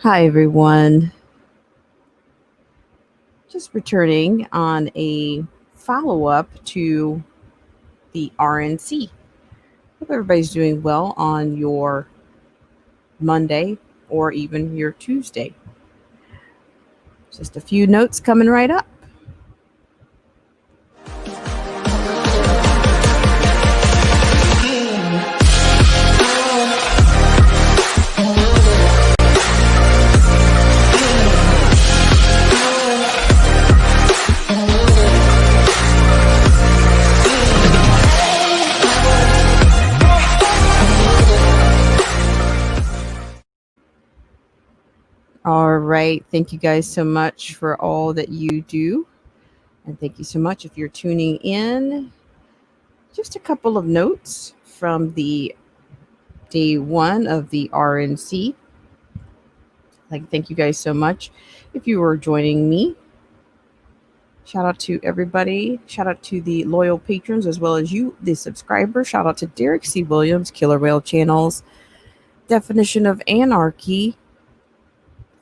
Hi, everyone. Just returning on a follow up to the RNC. Hope everybody's doing well on your Monday or even your Tuesday. Just a few notes coming right up. All right. Thank you guys so much for all that you do. And thank you so much if you're tuning in. Just a couple of notes from the day one of the RNC. Thank you guys so much if you were joining me. Shout out to everybody. Shout out to the loyal patrons as well as you, the subscriber. Shout out to Derek C. Williams, Killer Whale Channels, Definition of Anarchy,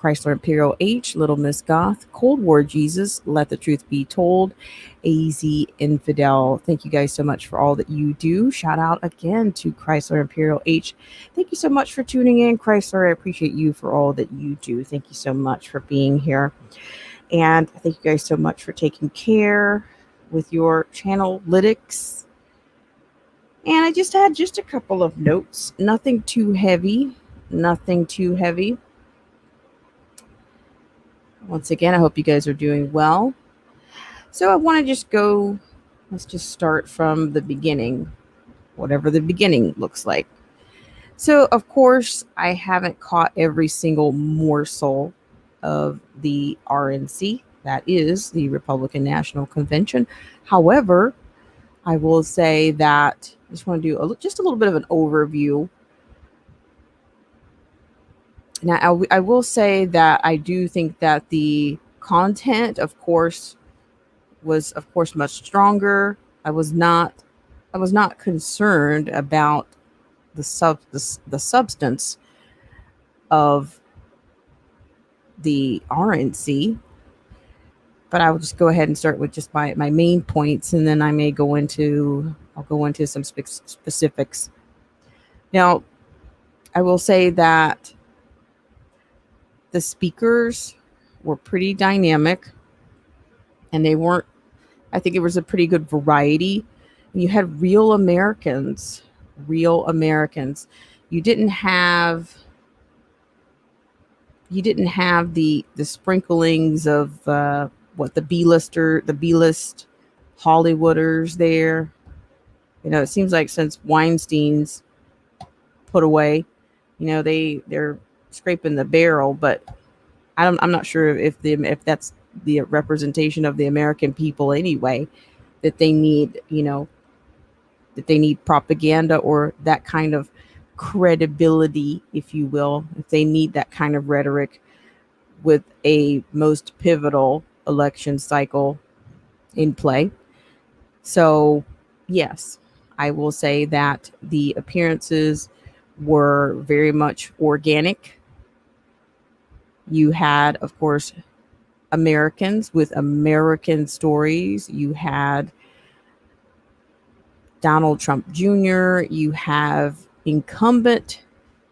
Chrysler Imperial H, Little Miss Goth, Cold War Jesus, Let the Truth Be Told, AZ Infidel. Thank you guys so much for all that you do. Shout out again to Chrysler Imperial H. Thank you so much for tuning in, Chrysler. I appreciate you for all that you do. Thank you so much for being here. And thank you guys so much for taking care with your channel lytics. And I just had a couple of notes. Nothing too heavy. Once again, I hope you guys are doing well. So I want to let's just start from the beginning, whatever the beginning looks like. So, of course, I haven't caught every single morsel of the RNC, that is the Republican National Convention. However, I will say that I just want to do just a little bit of an overview. Now, I will say that I do think that the content, of course, was much stronger. I was not concerned about the substance of the RNC, but I will just go ahead and start with just my main points, and then I'll go into some specifics. Now, I will say that the speakers were pretty dynamic, and I think it was a pretty good variety. You had real Americans. You didn't have the sprinklings of the B-list Hollywooders there. It seems like since Weinstein's put away, they're scraping the barrel, but I'm not sure if that's the representation of the American people anyway, that they need, propaganda or that kind of credibility, if you will, if they need that kind of rhetoric with a most pivotal election cycle in play. So, yes, I will say that the appearances were very much organic. You had, of course, Americans with American stories. You had Donald Trump Jr. You have incumbents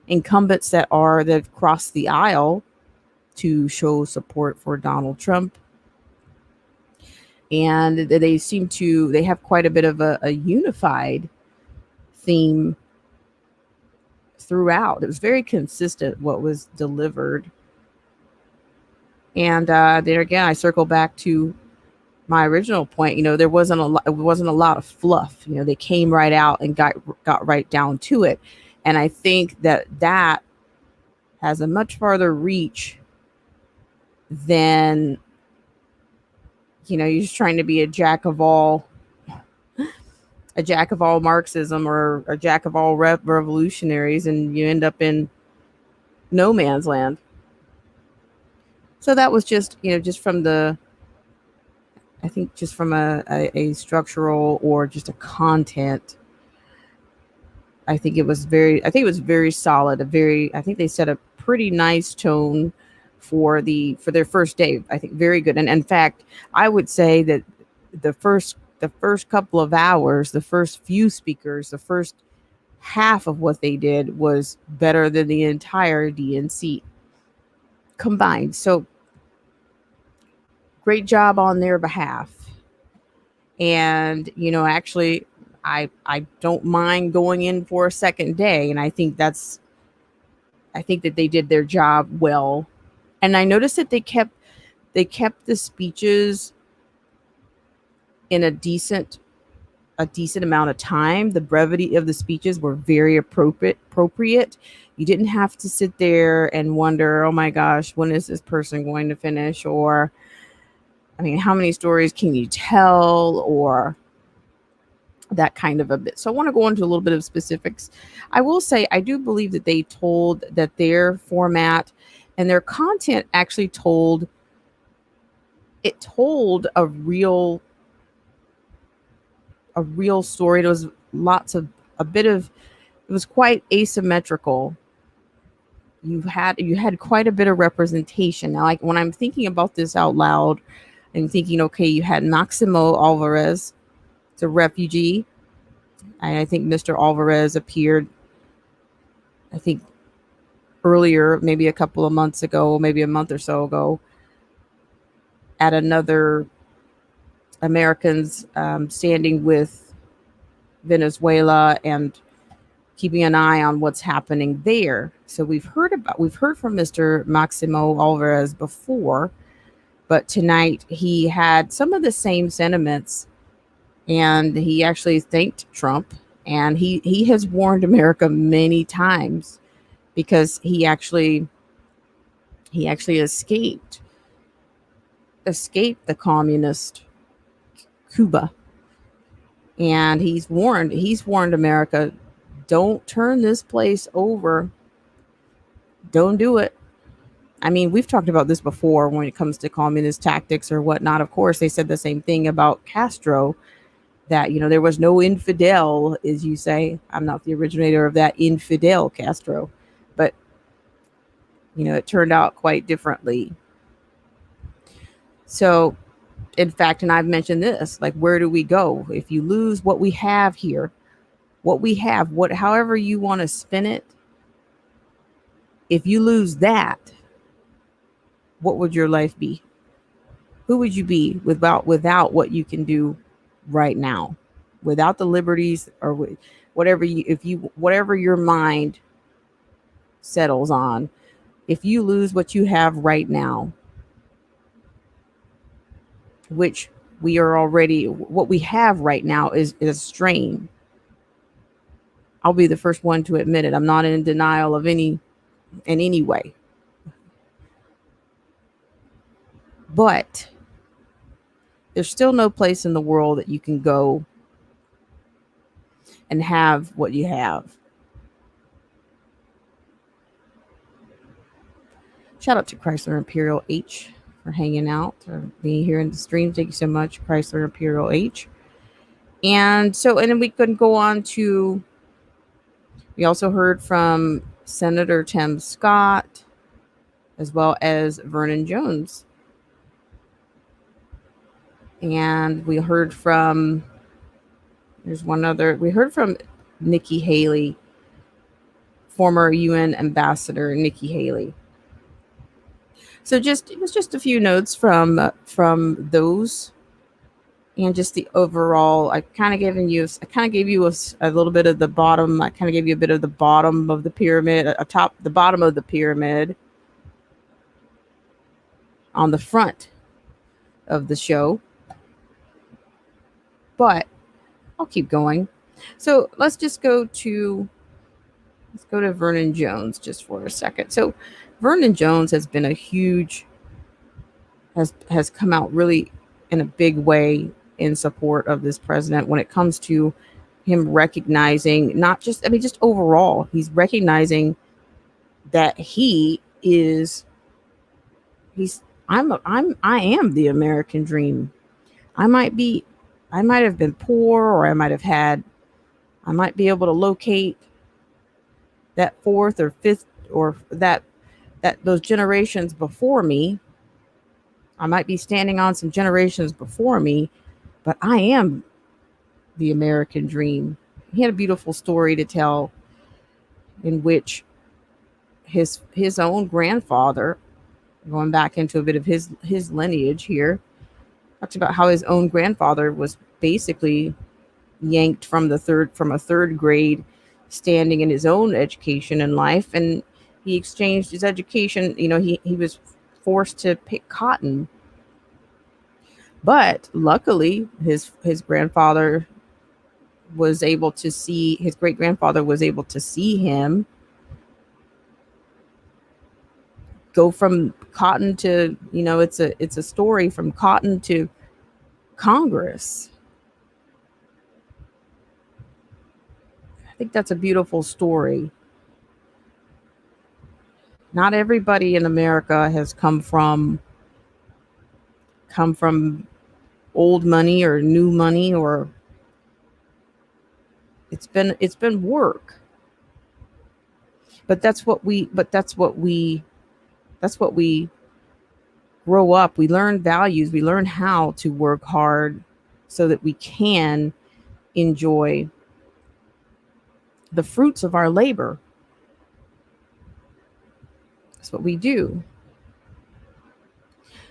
that have crossed the aisle to show support for Donald Trump. And they have quite a bit of a unified theme throughout. It was very consistent what was delivered. And there again, I circle back to my original point. There wasn't a lot of fluff. They came right out and got right down to it. And I think that has a much farther reach than, you're just trying to be a jack of all Marxism or a jack of all revolutionaries, and you end up in no man's land. So that was just from a structural or just a content. I think it was very solid. I think they set a pretty nice tone for their first day. I think very good. And in fact, I would say that the first couple of hours, the first few speakers, the first half of what they did was better than the entire DNC combined. So great job on their behalf. And actually, I don't mind going in for a second day, and I think that they did their job well. And I noticed that they kept the speeches in a decent amount of time. The brevity of the speeches were very appropriate. You didn't have to sit there and wonder, oh my gosh, when is this person going to finish? Or, I mean, how many stories can you tell? Or that kind of a bit. So I want to go into a little bit of specifics. I will say I do believe that they told that their format and their content actually told a real story. It was it was quite asymmetrical. You had quite a bit of representation. Now, like when I'm thinking about this out loud, I'm thinking, okay, you had Maximo Alvarez, it's a refugee. And I think Mr. Alvarez appeared, I think, earlier, maybe a couple of months ago, maybe a month or so ago, at another Americans standing with Venezuela and keeping an eye on what's happening there. So we've heard from Mr. Maximo Alvarez before, but tonight he had some of the same sentiments, and he actually thanked Trump, and he has warned America many times because he actually escaped the communist Cuba, and he's warned America, don't turn this place over. Don't do it. I mean, we've talked about this before when it comes to communist tactics or whatnot. Of course, they said the same thing about Castro, that there was no infidel, as you say. I'm not the originator of that infidel Castro, but it turned out quite differently. So, in fact, and I've mentioned this, like, where do we go if you lose what we have here? What we have, however you want to spin it, if you lose that, what would your life be? Who would you be without what you can do right now, without the liberties or whatever your mind settles on? If you lose what you have right now, which what we have right now is a strain. I'll be the first one to admit it. I'm not in denial in any way. But there's still no place in the world that you can go and have what you have. Shout out to Chrysler Imperial H for hanging out or being here in the stream. Thank you so much, Chrysler Imperial H. And then we can go on to, we also heard from Senator Tim Scott as well as Vernon Jones. And we heard from Nikki Haley, former UN ambassador Nikki Haley. So it was just a few notes from those, and just the overall. I kind of gave you a little bit of the bottom. I kind of gave you a bit of the bottom of the pyramid, the bottom of the pyramid on the front of the show. But I'll keep going. So let's go to Vernon Jones just for a second. So Vernon Jones has been has come out really in a big way in support of this president when it comes to him recognizing, not just, just overall, he's recognizing that I am the American dream. I might have been poor, or I might be able to locate that fourth or fifth or that that those generations before me, I might be standing on some generations before me, but I am the American dream. He had a beautiful story to tell in which his own grandfather, going back into a bit of his lineage here, talks about how his own grandfather was basically yanked from a third grade standing in his own education in life, and he exchanged his education. He was forced to pick cotton, but luckily his grandfather was able to see his great grandfather was able to see him go from cotton to, it's a story from cotton to Congress. I think that's a beautiful story. Not everybody in America has come from old money or new money, or it's been work. But that's what we grow up. We learn values, we learn how to work hard so that we can enjoy the fruits of our labor. That's what we do.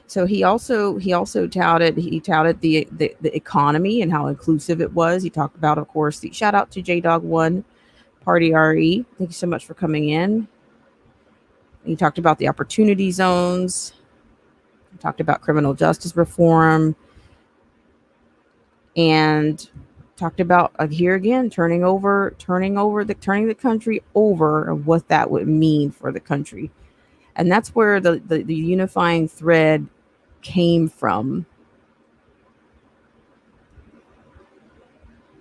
So he touted the economy and how inclusive it was. He talked about, of course, the shout out to JDog1 Party RE. Thank you so much for coming in. He talked about the opportunity zones. He talked about criminal justice reform, and talked about, here again, turning the country over, and what that would mean for the country. And that's where the unifying thread came from.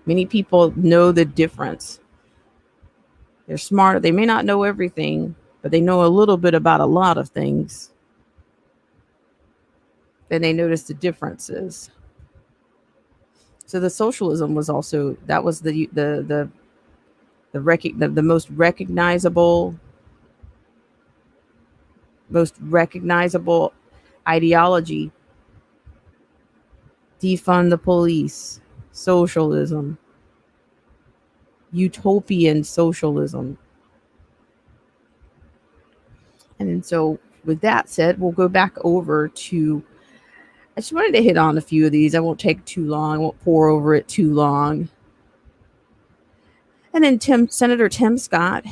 Many people know the difference. They're smarter. They may not know everything, but they know a little bit about a lot of things. Then they notice the differences. So the socialism was also, that was the most recognizable ideology. Defund the police, socialism, utopian socialism. And then, so with that said, we'll go back over to, I just wanted to hit on a few of these. I won't take too long. I won't pour over it too long. And then Senator Tim Scott,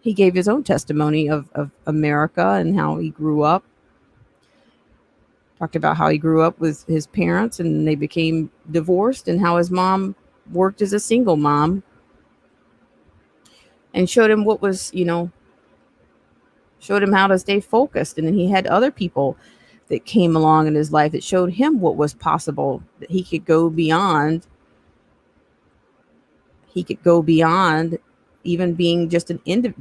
he gave his own testimony of America and how he grew up. Talked about how he grew up with his parents and they became divorced, and how his mom worked as a single mom, and showed him showed him how to stay focused. And then he had other people that came along in his life that showed him what was possible, that he could go beyond. He could go beyond even being just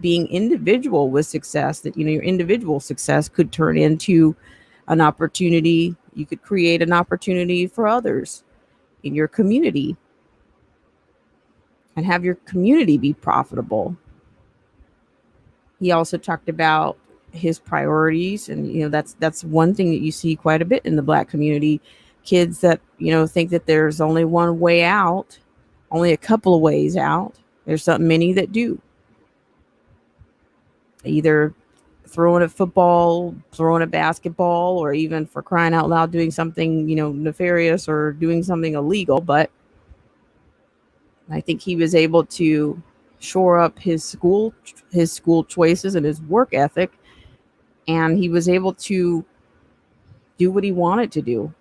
being individual with success, that, your individual success could turn into an opportunity. You could create an opportunity for others in your community and have your community be profitable. He also talked about his priorities, and that's one thing that you see quite a bit in the Black community. Kids that think that there's only one way out, only a couple of ways out. There's many that do. Either throwing a football, throwing a basketball, or even, for crying out loud, doing something nefarious or doing something illegal. But I think he was able to shore up his school choices and his work ethic, and he was able to do what he wanted to do.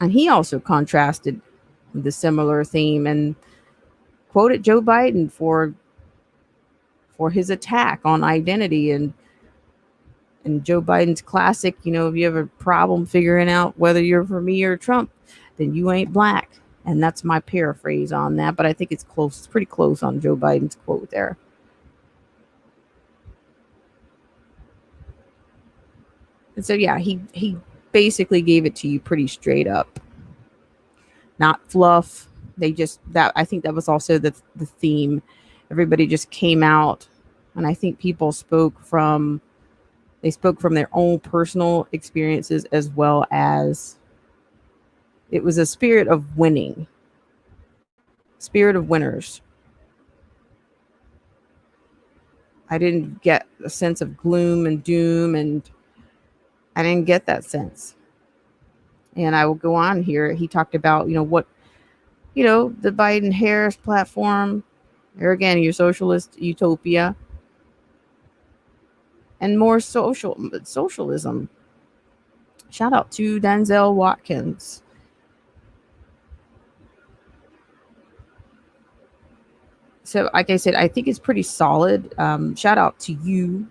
And he also contrasted the similar theme and quoted Joe Biden for his attack on identity, and Joe Biden's classic, if you have a problem figuring out whether you're for me or Trump, then you ain't Black. And that's my paraphrase on that, but I think it's close. It's pretty close on Joe Biden's quote there. And so, yeah, he basically gave it to you pretty straight up, not fluff. I think that was also the theme. Everybody just came out And I think people spoke from their own personal experiences, as well as it was a spirit of winning, spirit of winners. I didn't get a sense of gloom and doom, and I didn't get that sense. And I will go on here. He talked about, the Biden Harris platform, there again, your socialist utopia, and more socialism. Shout out to Denzel Watkins. So, like I said, I think it's pretty solid. Shout out to you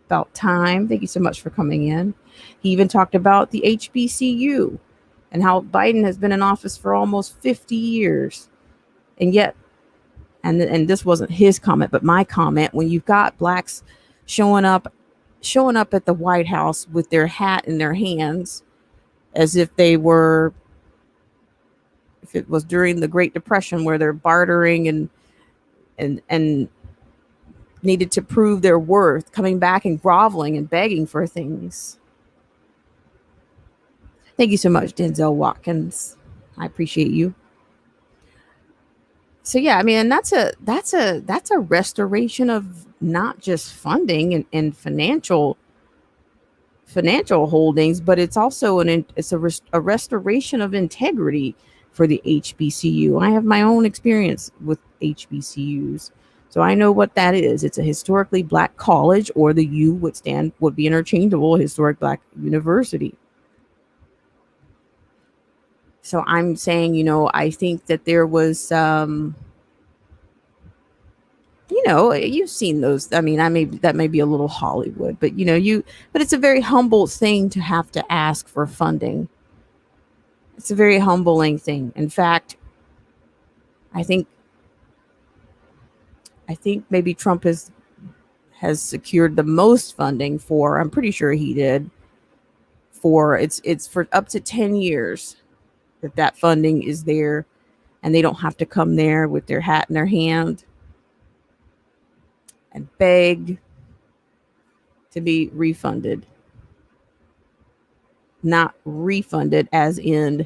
about time. Thank you so much for coming in. He even talked about the HBCU and how Biden has been in office for almost 50 years. And yet, and this wasn't his comment, but my comment, when you've got blacks showing up at the White House with their hat in their hands as if it was during the Great Depression, where they're bartering and needed to prove their worth, coming back and groveling and begging for things. Thank you so much, Denzel Watkins. I appreciate you. So yeah, I mean, and that's a restoration of not just funding and financial holdings, but it's also a restoration of integrity for the HBCU. I have my own experience with HBCUs, so I know what that is. It's a historically black college, or the U would be interchangeable, historic black university. So I'm saying, I think that there was, you've seen those. I mean, that may be a little Hollywood, but but it's a very humble thing to have to ask for funding. It's a very humbling thing. In fact, I think maybe Trump has secured the most funding for. I'm pretty sure he did. It's for up to 10 years that funding is there, and they don't have to come there with their hat in their hand and beg to be refunded. Not refunded as in,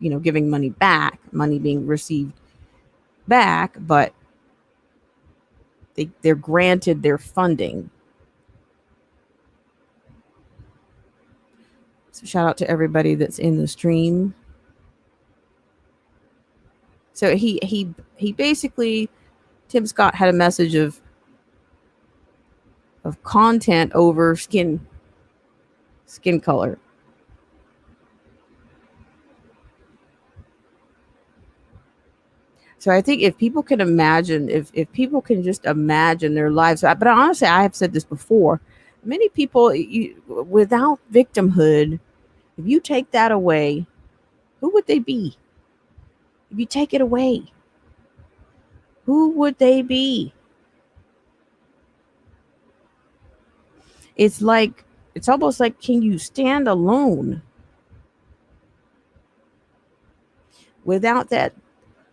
giving money back, money being received back, but they're granted their funding. So shout out to everybody that's in the stream. So he basically, Tim Scott had a message of content over skin color. So I think if people can imagine, if people can just imagine their lives, but honestly, I have said this before, many people, without victimhood, if you take that away, who would they be? If you take it away, who would they be? It's almost like, can you stand alone? Without that,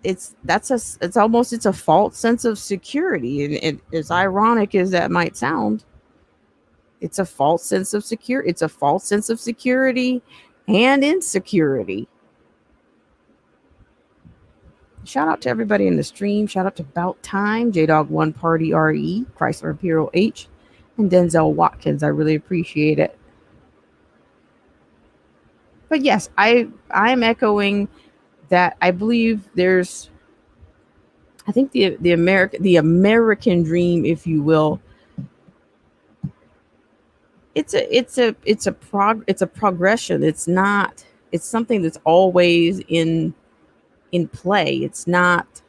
it's a false sense of security. And as ironic as that might sound, it's a false sense of security. It's a false sense of security and insecurity. Shout out to everybody in the stream. Shout out to About Time, J-Dog1 Party RE, Chrysler Imperial H, and Denzel Watkins. I really appreciate it. But yes, I'm echoing that. I believe I think the American dream, if you will, it's a progression. It's something that's always in play. It's not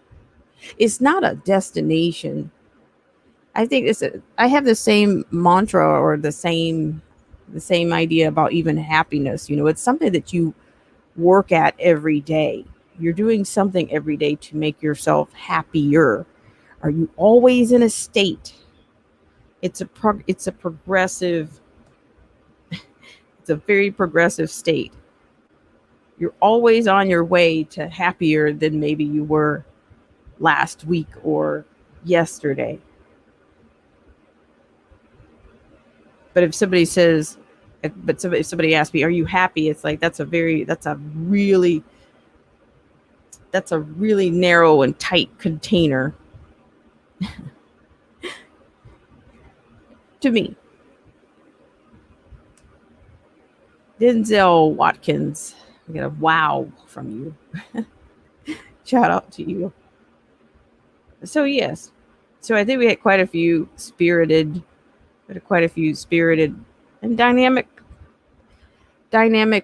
a destination. I think I have the same mantra, or the same idea about even happiness. It's something that you work at every day. You're doing something every day to make yourself happier. Are you always in a state? It's a progressive, it's a very progressive state. You're always on your way to happier than maybe you were last week or yesterday. But if somebody says, if somebody asks me, "Are you happy?" It's like that's a really narrow and tight container to me. Denzel Watkins, I get a wow from you. Shout out to you. So yes, so I think we had quite a few spirited and dynamic. What do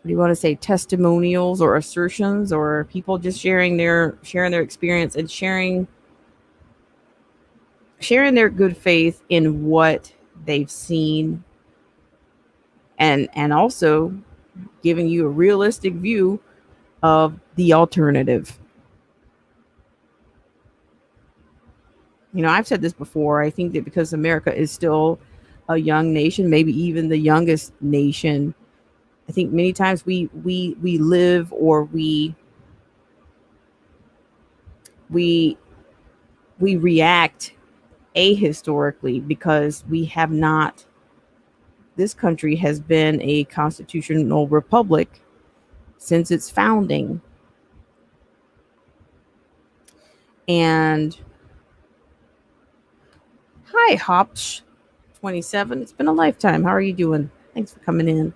you want to say? Testimonials or assertions, or people just sharing their experience and sharing their good faith in what they've seen, and also giving you a realistic view of the alternative. I've said this before. I think that because America is still a young nation, maybe even the youngest nation, I think many times we live, or we we react ahistorically, because we have not this country has been a constitutional republic since its founding. And hi, Hopsh 27. It's been a lifetime. How are you doing? Thanks for coming in.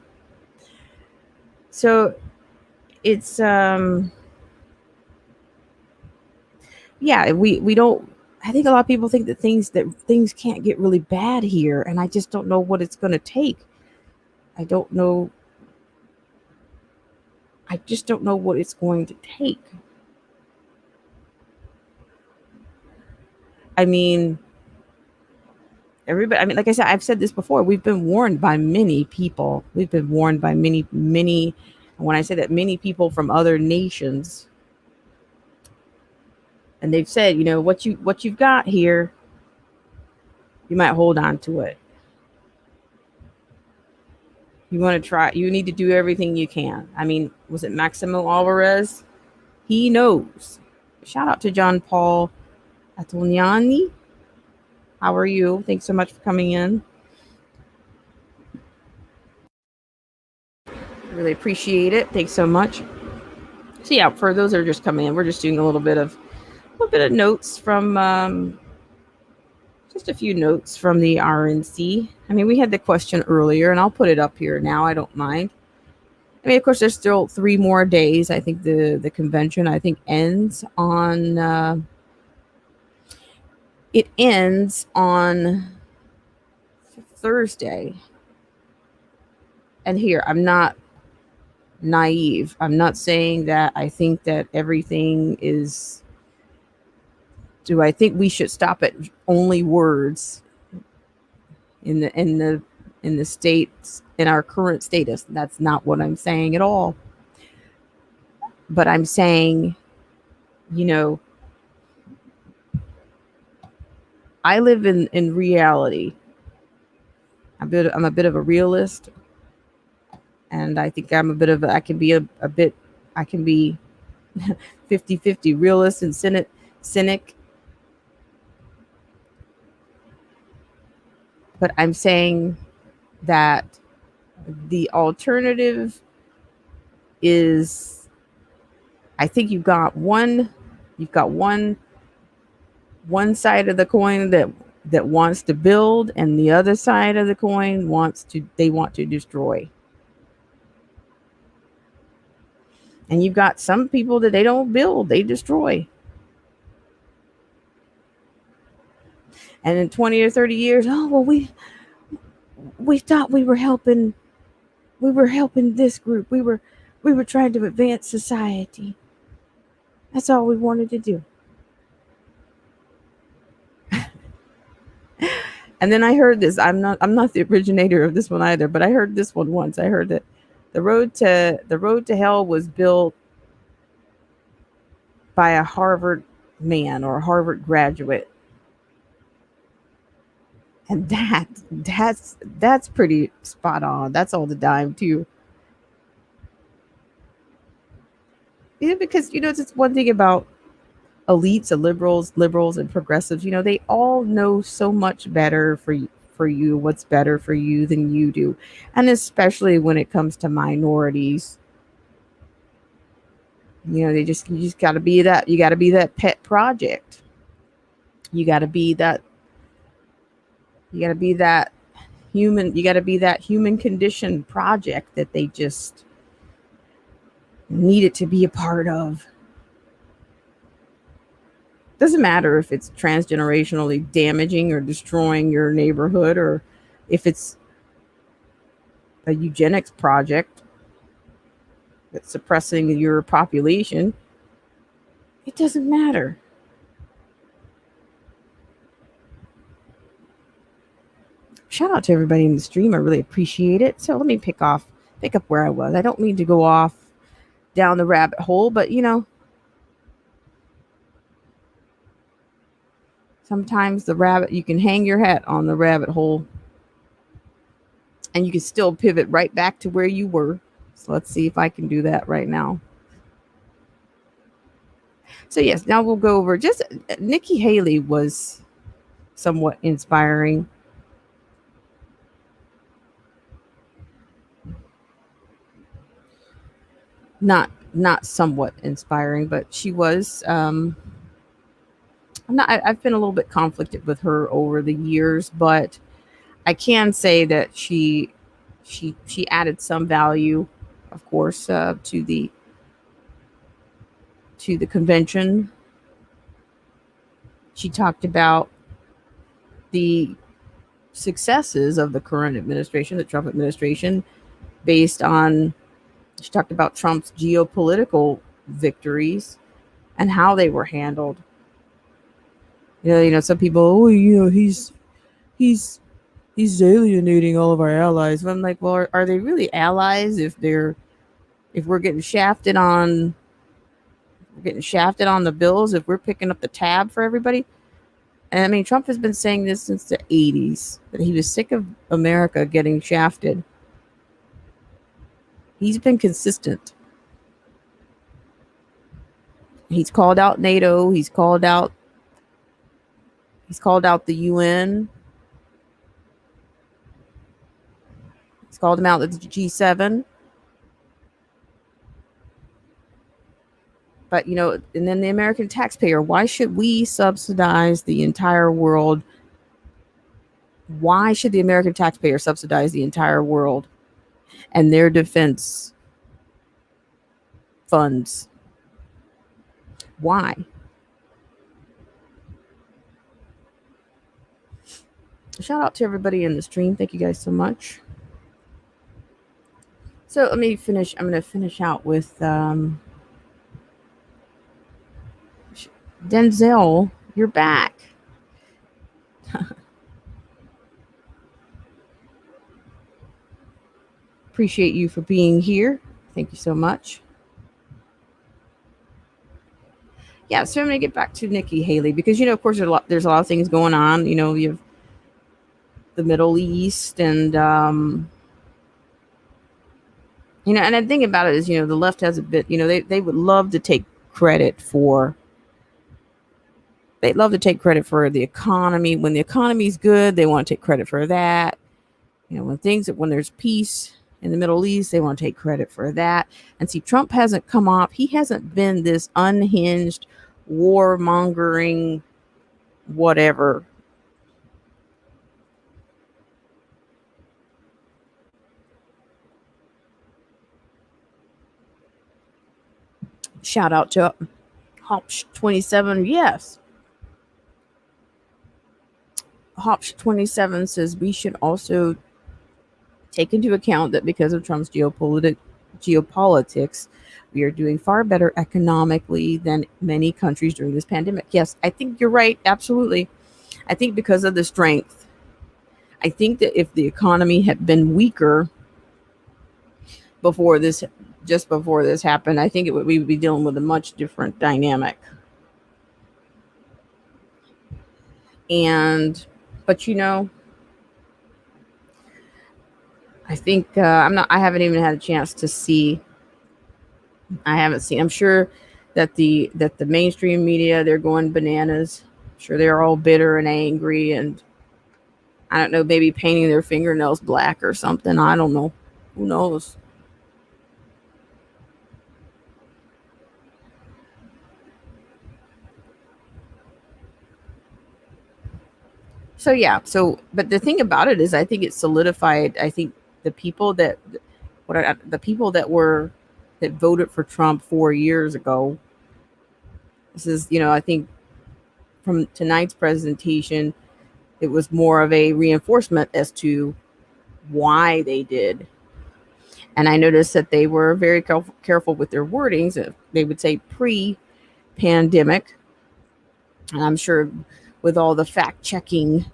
So it's yeah, we don't. I think a lot of people think that things can't get really bad here, and I just don't know what it's going to take. I don't know. I just don't know what it's going to take. I mean, everybody. I mean, like I said, I've said this before. We've been warned by many people. We've been warned by many. When I say that, many people from other nations, and they've said, what you've got here, you might hold on to it. You want to try. You need to do everything you can. I mean, was it Maximo Alvarez? He knows. Shout out to John Paul Atoniani. How are you? Thanks so much for coming in. Really appreciate it. Thanks so much. So yeah, for those that are just coming in, we're just doing a little bit of notes from just a few notes from the RNC. I mean, we had the question earlier, and I'll put it up here now. I don't mind. I mean, of course, there's still 3 more days. I think the convention, I think, ends on it ends on Thursday. And here, I'm not naive. I'm not saying that I think that everything is. Do I think we should stop at only words in the states, in our current status? That's not what I'm saying at all. But I'm saying, I live in reality. I'm a bit of a realist, and I think I'm a bit of I can be a bit, I can be 50-50 realist and cynic. But I'm saying that the alternative is, I think you've got one side of the coin that wants to build, and the other side of the coin want to destroy. And you've got some people that they don't build, they destroy. And in 20 or 30 years, oh well, we thought we were helping this group. We were trying to advance society. That's all we wanted to do. And then I heard this. I'm not the originator of this one either, but I heard this one once. I heard that the road to hell was built by a Harvard man or a Harvard graduate. And that's pretty spot on. That's all the dime too. Yeah, because it's one thing about elites and liberals and progressives. They all know so much better for you, what's better for you than you do. And especially when it comes to minorities, you just got to be that. You got to be that pet project. You got to be that. You got to be that human. You got to be that human condition project that they just needed to be a part of. Doesn't matter if it's transgenerationally damaging or destroying your neighborhood, or if it's a eugenics project that's suppressing your population. It doesn't matter. Shout out to everybody in the stream. I really appreciate it. So let me pick up where I was. I don't mean to go off down the rabbit hole, but sometimes you can hang your hat on the rabbit hole and you can still pivot right back to where you were. So let's see if I can do that right now. So yes, now we'll go over just Nikki Haley was somewhat inspiring. Not somewhat inspiring, but she was I've been a little bit conflicted with her over the years, but I can say that she added some value, of course, to the convention. She talked about the successes of the current administration, the Trump administration, based on, she talked about Trump's geopolitical victories and how they were handled. Some people, he's alienating all of our allies. But I'm like, well, are they really allies if we're getting shafted on the bills, if we're picking up the tab for everybody? And I mean, Trump has been saying this since the 80s, that he was sick of America getting shafted. He's been consistent. He's called out NATO. He's called out the UN. He's called them out at the G7. But, and then the American taxpayer, why should we subsidize the entire world? Why should the American taxpayer subsidize the entire world and their defense funds? Why? Shout out to everybody in the stream. Thank you guys so much. So let me finish. I'm going to finish out with Denzel. You're back. Appreciate you for being here. Thank you so much. Yeah, so I'm going to get back to Nikki Haley because, of course, there's a lot of things going on. You have the Middle East and, and the thing about it is, the left has a bit, they would love to take credit for, the economy. When the economy's good, they want to take credit for that. When there's peace in the Middle East, they want to take credit for that. And see, Trump hasn't come off. He hasn't been this unhinged, warmongering, whatever. Shout out to Hopsh 27. Yes. Hopsh 27 says we should also take into account that because of Trump's geopolitics, we are doing far better economically than many countries during this pandemic. Yes, I think you're right. Absolutely. I think because of the strength. I think that if the economy had been weaker before this happened, I think we would be dealing with a much different dynamic. But I think I haven't even had a chance to see. I'm sure that the mainstream media, they're going bananas. I'm sure they're all bitter and angry, and I don't know, maybe painting their fingernails black or something. I don't know. Who knows? So yeah, so but the thing about it is I think it solidified, I think the people that the people that were that voted for Trump 4 years ago, this is, I think from tonight's presentation, it was more of a reinforcement as to why they did. And I noticed that they were very careful with their wordings. They would say pre-pandemic, and I'm sure with all the fact checking,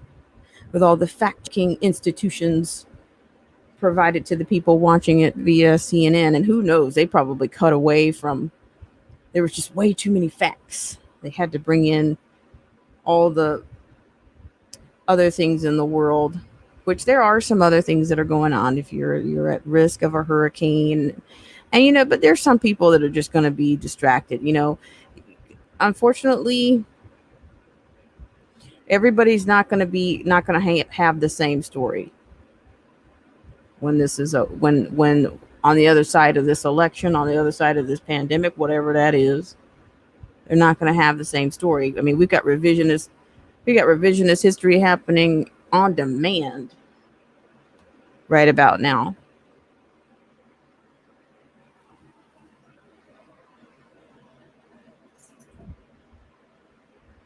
with all the fact checking institutions provided to the people watching it via CNN, and who knows, they probably cut away from. There was just way too many facts. They had to bring in all the other things in the world, which there are some other things that are going on if you're at risk of a hurricane. And but there's some people that are just going to be distracted. Unfortunately, everybody's not going to have the same story when this is when on the other side of this election, on the other side of this pandemic, whatever that is. They're not going to have the same story. I mean, we got revisionist history happening on demand right about now.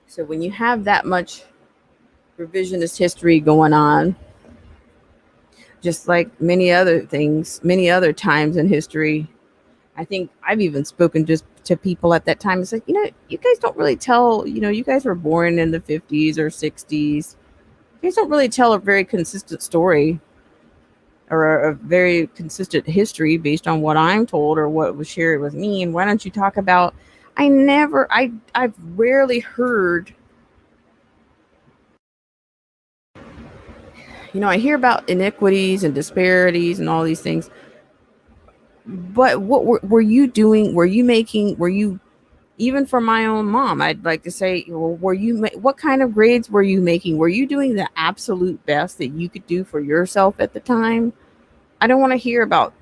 So when you have that much revisionist history going on, just like many other things, many other times in history, I think I've even spoken just to people at that time. It's like, you guys don't really tell, you guys were born in the 50s or 60s. You guys don't really tell a very consistent story or a very consistent history based on what I'm told or what was shared with me. And why don't you talk about? I've rarely heard. I hear about inequities and disparities and all these things. But what were you doing? Were you, even for my own mom, I'd like to say, well, what kind of grades were you making? Were you doing the absolute best that you could do for yourself at the time? I don't want to hear about,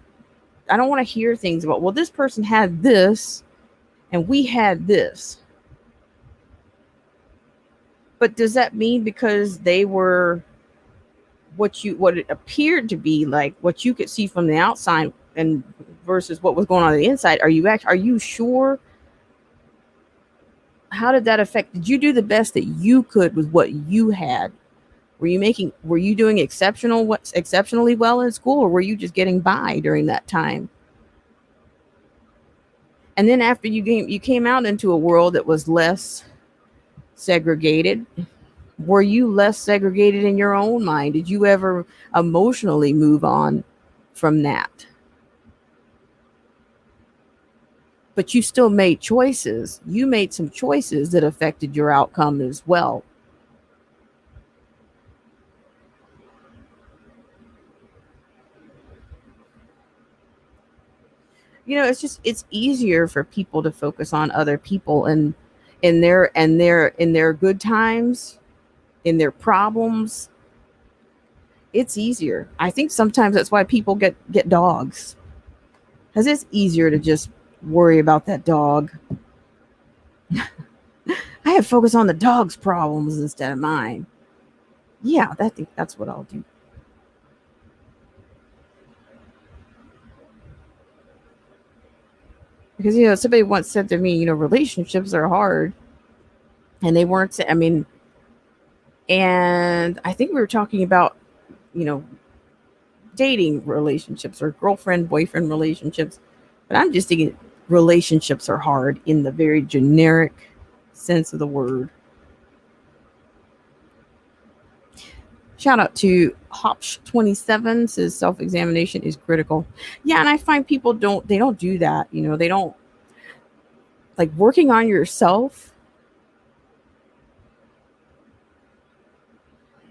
I don't want to hear things about, well, this person had this and we had this. But does that mean because they were what it appeared to be, like what you could see from the outside and versus what was going on the inside, are you sure? How did that affect? Did you do the best that you could with what you had? Were you doing exceptionally well in school, or were you just getting by during that time? And then after you came out into a world that was less segregated, were you less segregated in your own mind? Did you ever emotionally move on from that? But you still made choices. You made some choices that affected your outcome as well. It's easier for people to focus on other people and in their good times, in their problems. It's easier. I think sometimes that's why people get dogs, because it's easier to just worry about that dog. I have focus on the dog's problems instead of mine. Yeah, I think that's what I'll do. Because somebody once said to me, relationships are hard, and they weren't. I mean, and I think we were talking about, you know, dating relationships or girlfriend boyfriend relationships, but I'm just thinking relationships are hard in the very generic sense of the word. Shout out to Hopsh27, says self-examination is critical. Yeah, and I find people don't do that. They don't, like, working on yourself.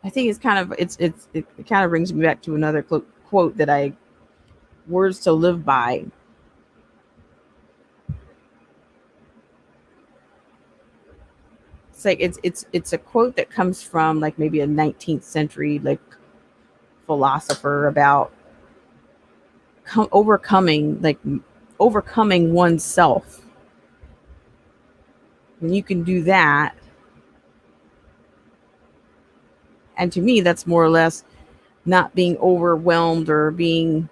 I think it kind of brings me back to another quote that I words to live by. It's like it's a quote that comes from like maybe a 19th century like philosopher about overcoming oneself. When you can do that, and to me that's more or less not being overwhelmed or being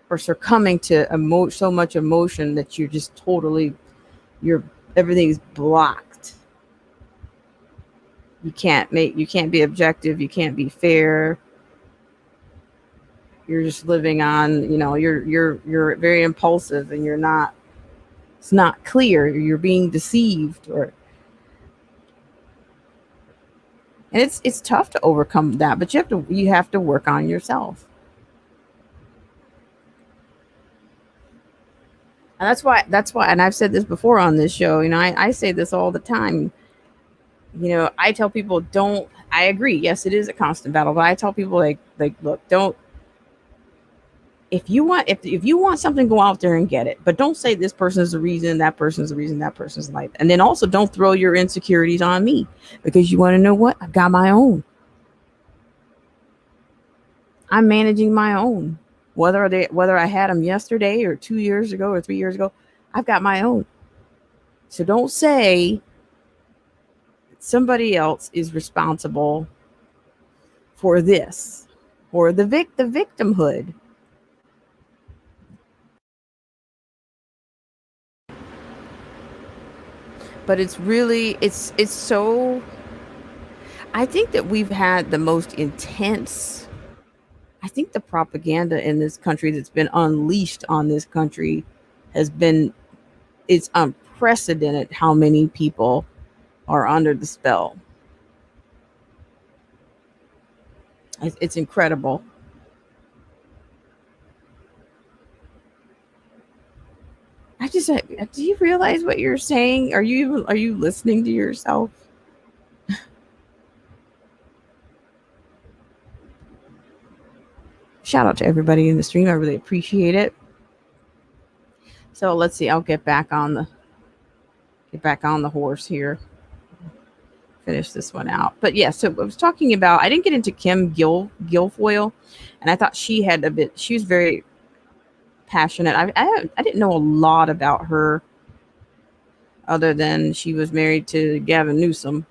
or succumbing to so much emotion that you're just totally you're everything's blocked. You can't be objective, you can't be fair. You're just living on, you're very impulsive and it's not clear, you're being deceived, or and it's tough to overcome that, but you have to work on yourself. And that's why and I've said this before on this show, I say this all the time. I tell people, don't I agree, yes, it is a constant battle, but I tell people like look, don't if you want something, go out there and get it, but don't say this person's the reason, that person's the reason, that person's like, and then also don't throw your insecurities on me, because you want to know what, I've got my own. I'm managing my own, whether I had them yesterday or 2 years ago or 3 years ago. I've got my own. So don't say somebody else is responsible for this, or the victimhood. But it's really it's so I think that we've had the most intense. I think the propaganda in this country that's been unleashed on this country has been it's unprecedented how many people are under the spell. It's incredible. I just do you realize what you're saying? Are you listening to yourself? Shout out to everybody in the stream. I really appreciate it. So let's see. I'll get back on the horse here. Finish this one out. But yeah, so I was talking about. I didn't get into Kim Guilfoyle, and I thought she had a bit. She was very passionate. I didn't know a lot about her, other than she was married to Gavin Newsom.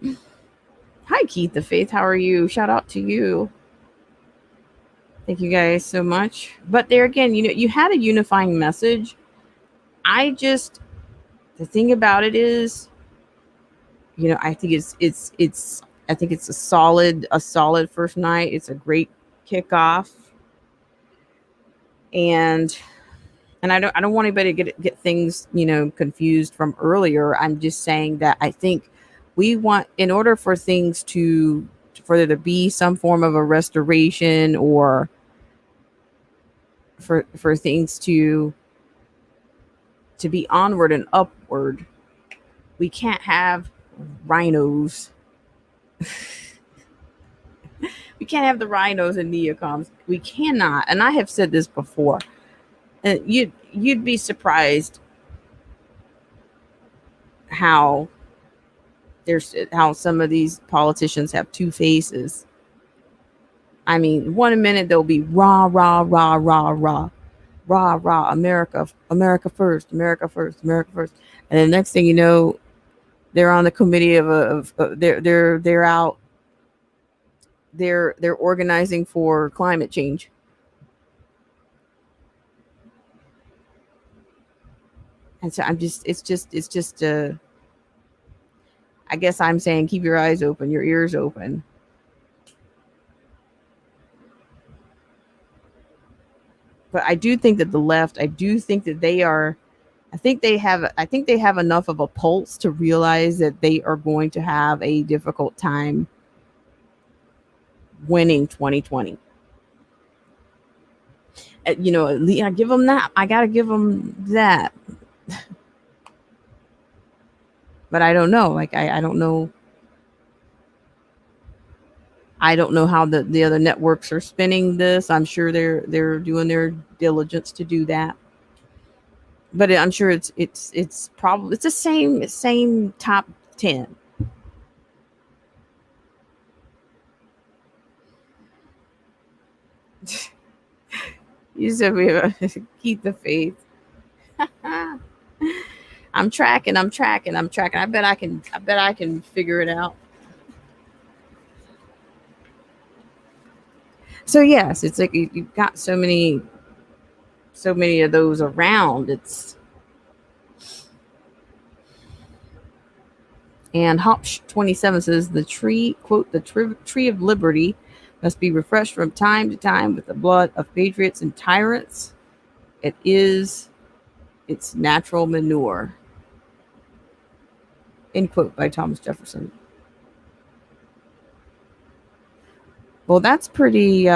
Hi, Keith the Faith. How are you? Shout out to you. Thank you guys so much. But there again, you had a unifying message. I just the thing about it is, I think I think it's a solid first night. It's a great kickoff, and I don't want anybody to get things confused from earlier. I'm just saying that I think we want, in order for things for there to be some form of a restoration, or for things to be onward and upward, we can't have rhinos. We can't have the rhinos and neocons. We cannot. And I have said this before. And you'd be surprised how how some of these politicians have two faces. I mean, one minute they'll be rah rah rah rah rah rah rah America, America first, America first, America first, and the next thing you know, they're on the committee they're out, they're organizing for climate change. And so it's just I guess I'm saying keep your eyes open, your ears open. But I do think that the left, I do think that they are, I think they have enough of a pulse to realize that they are going to have a difficult time winning 2020. I give them that. I got to give them that. But I don't know. Like, I don't know. I don't know how the other networks are spinning this. I'm sure they're doing their diligence to do that. but I'm sure it's probably it's the same top 10. You said we keep the faith. I'm tracking. I bet I can figure it out. So yes, it's like you've got so many of those around. It's And Hopsh 27 says the tree, quote, tree of liberty must be refreshed from time to time with the blood of patriots and tyrants. It is its natural manure, end quote, by Thomas Jefferson. Well, that's pretty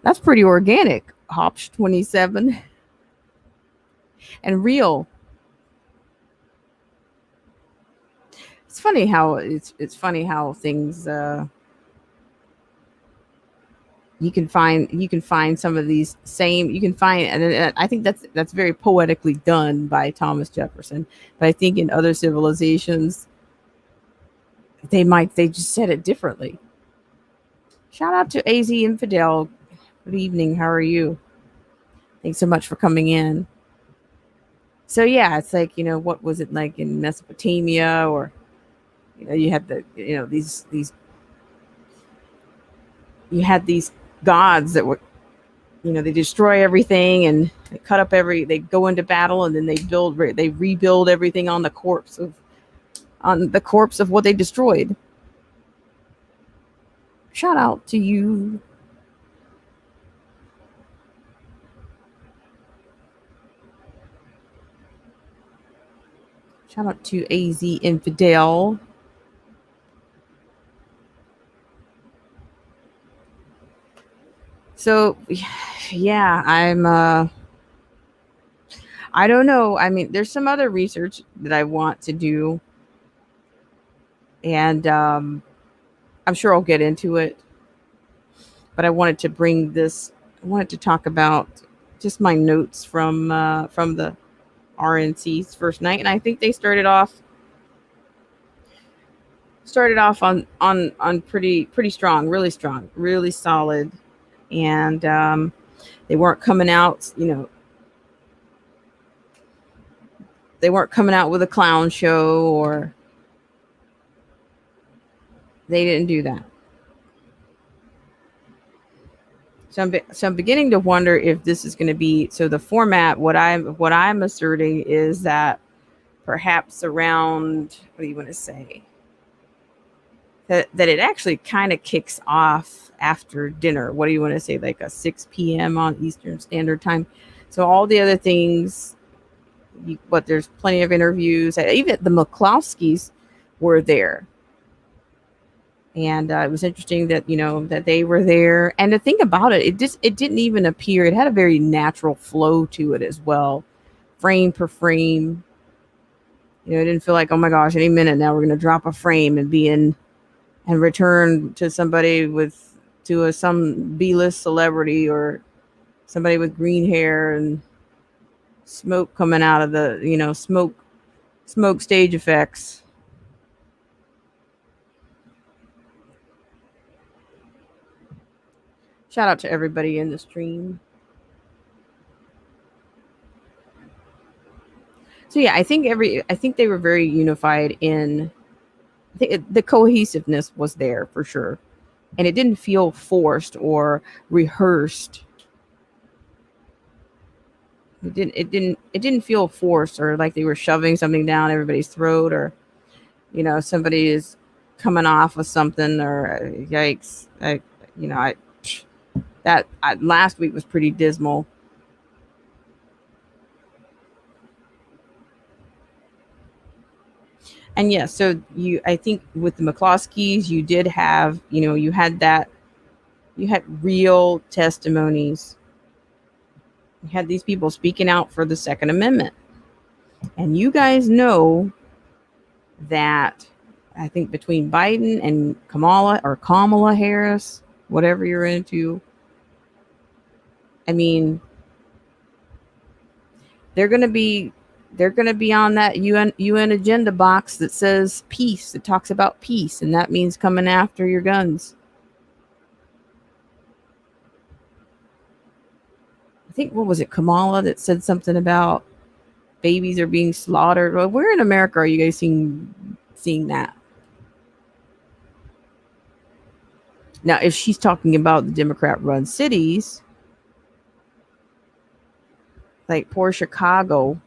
organic, Hopsh 27, and real. It's funny how things you can find some of these same you can find and I think that's very poetically done by Thomas Jefferson. But I think in other civilizations they just said it differently. Shout out to AZ Infidel. Good evening. How are you? Thanks so much for coming in. So yeah, it's like, what was it like in Mesopotamia, or you had these you had these gods that were, they destroy everything, and they go into battle, and then they rebuild everything on the corpse of what they destroyed. Shout out to you. Shout out to AZ Infidel. So yeah, I don't know. I mean, there's some other research that I want to do, and I'm sure I'll get into it. But I wanted to bring this. I wanted to talk about just my notes from the RNC's first night, and I think they started off on pretty strong, really solid, and they weren't coming out. They weren't coming out with a clown show, or they didn't do that. So I'm beginning to wonder if this is going to be so the format. What I'm asserting is that perhaps around, what do you want to say, that it actually kind of kicks off after dinner. What do you want to say, like a 6 p.m. on Eastern Standard Time? So all the other things, but there's plenty of interviews. Even the McCloskeys were there, and it was interesting that that they were there. And the thing about it, it didn't even appear. It had a very natural flow to it as well, frame per frame. It didn't feel like, oh my gosh, any minute now we're going to drop a frame and be in and return to some B-list celebrity, or somebody with green hair and smoke coming out of the smoke stage effects. Shout out to everybody in the stream. So yeah, I think they were very unified in. The cohesiveness was there for sure, and it didn't feel forced or rehearsed. It didn't feel forced, or like they were shoving something down everybody's throat, or somebody is coming off of something, or yikes. Last week was pretty dismal. And yes, so I think with the McCloskeys, you did have, you had real testimonies. You had these people speaking out for the Second Amendment. And you guys know that, I think, between Biden and Kamala Harris, whatever you're into, I mean, They're going to be on that UN agenda box that says peace. It talks about peace, and that means coming after your guns. I think, what was it, Kamala, that said something about babies are being slaughtered? Well, where in America are you guys seeing that? Now, if she's talking about the Democrat-run cities, like poor Chicago,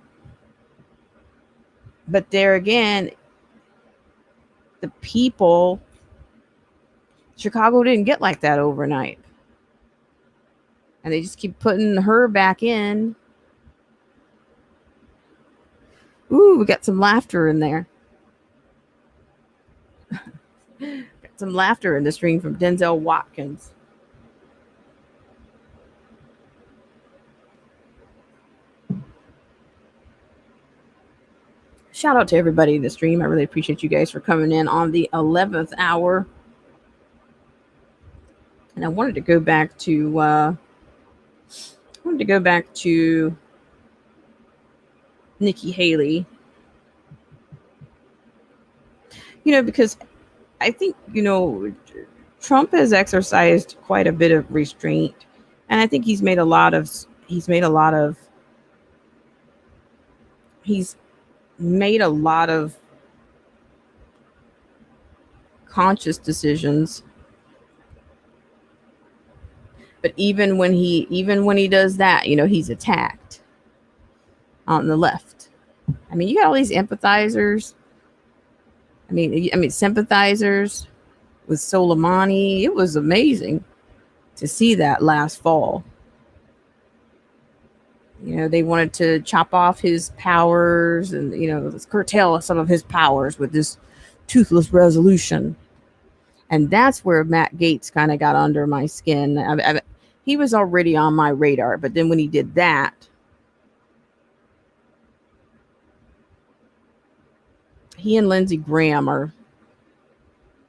but there again, the people, Chicago didn't get like that overnight. And they just keep putting her back in. Ooh, we got some laughter in there. Got some laughter in the stream from Denzel Watkins. Shout out to everybody in the stream. I really appreciate you guys for coming in on the 11th hour. And I wanted to go back to Nikki Haley. Because I think, Trump has exercised quite a bit of restraint, and I think he's made a lot of conscious decisions. But even when he does that, he's attacked on the left. I mean, you got all these empathizers. I mean, sympathizers with Soleimani. It was amazing to see that last fall. They wanted to chop off his powers and, let's curtail some of his powers with this toothless resolution. And that's where Matt Gaetz kind of got under my skin. He was already on my radar, but then when he did that, he and Lindsey Graham are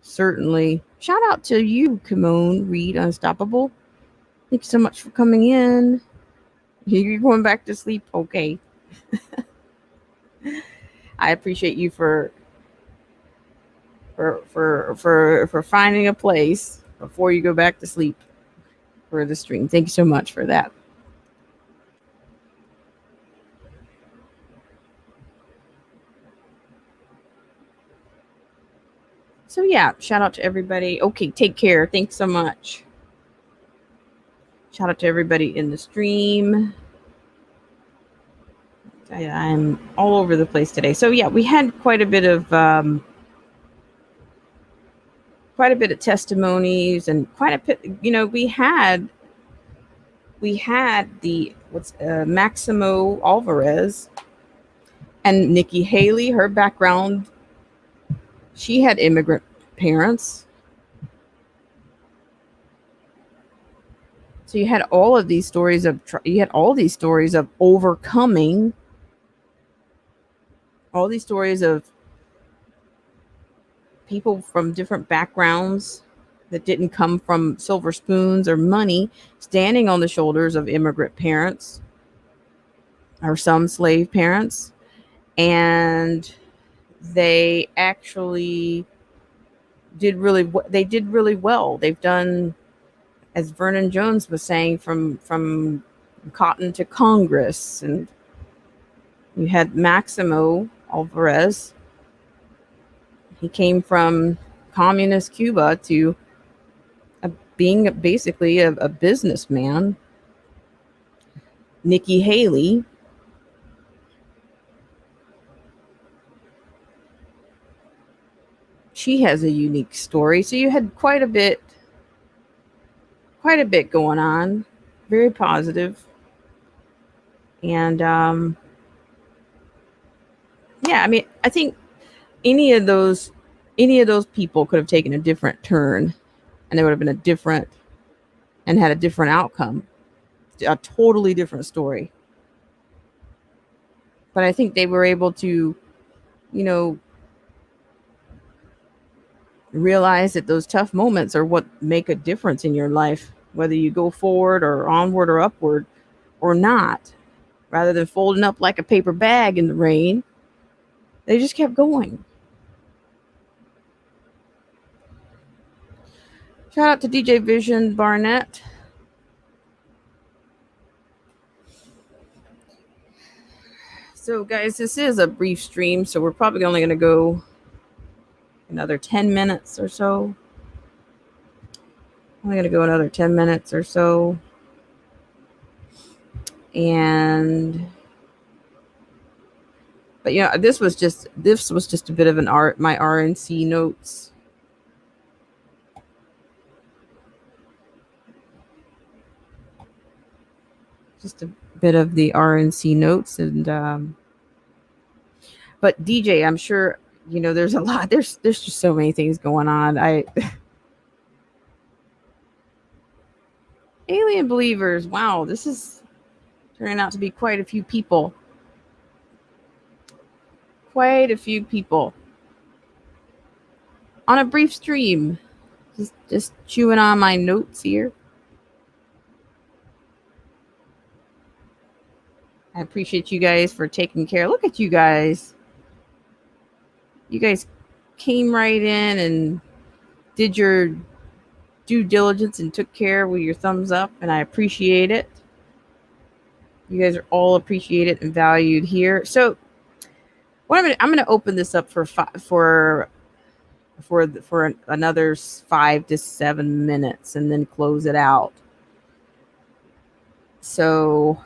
certainly. Shout out to you, Kimon Reed Unstoppable. Thank you so much for coming in. You're going back to sleep? Okay. I appreciate you for finding a place before you go back to sleep for the stream. Thank you so much for that. So yeah, shout out to everybody. Okay, take care. Thanks so much. Shout out to everybody in the stream. I'm all over the place today. So yeah, we had quite a bit of testimonies and quite a bit. We had the Maximo Alvarez and Nikki Haley. Her background, she had immigrant parents. So you had all these stories of overcoming, all these stories of people from different backgrounds that didn't come from silver spoons or money, standing on the shoulders of immigrant parents or some slave parents. And they actually did really well. They've done, as Vernon Jones was saying, from cotton to Congress. And you had Maximo Alvarez. He came from communist Cuba to being basically a businessman. Nikki Haley, she has a unique story. So you had quite a bit going on, very positive. And yeah, I mean, I think any of those people could have taken a different turn, and there would have been had a different outcome, a totally different story. But I think they were able to, realize that those tough moments are what make a difference in your life, whether you go forward or onward or upward or not. Rather than folding up like a paper bag in the rain, they just kept going. Shout out to DJ Vision Barnett. So, guys, this is a brief stream, so we're probably only going to go another 10 minutes or so. I'm going to go another 10 minutes or so. But you know, this was just a bit of my RNC notes. Just a bit of the RNC notes, and but DJ, I'm sure you know there's a lot. There's just so many things going on. Alien believers. Wow, this is turning out to be quite a few people. Quite a few people on a brief stream. Just chewing on my notes here. I appreciate you guys for taking care. Look at you guys. You guys came right in and did your due diligence and took care with your thumbs up, and I appreciate it. You guys are all appreciated and valued here. So, I'm going to open this up for another 5 to 7 minutes, and then close it out. So,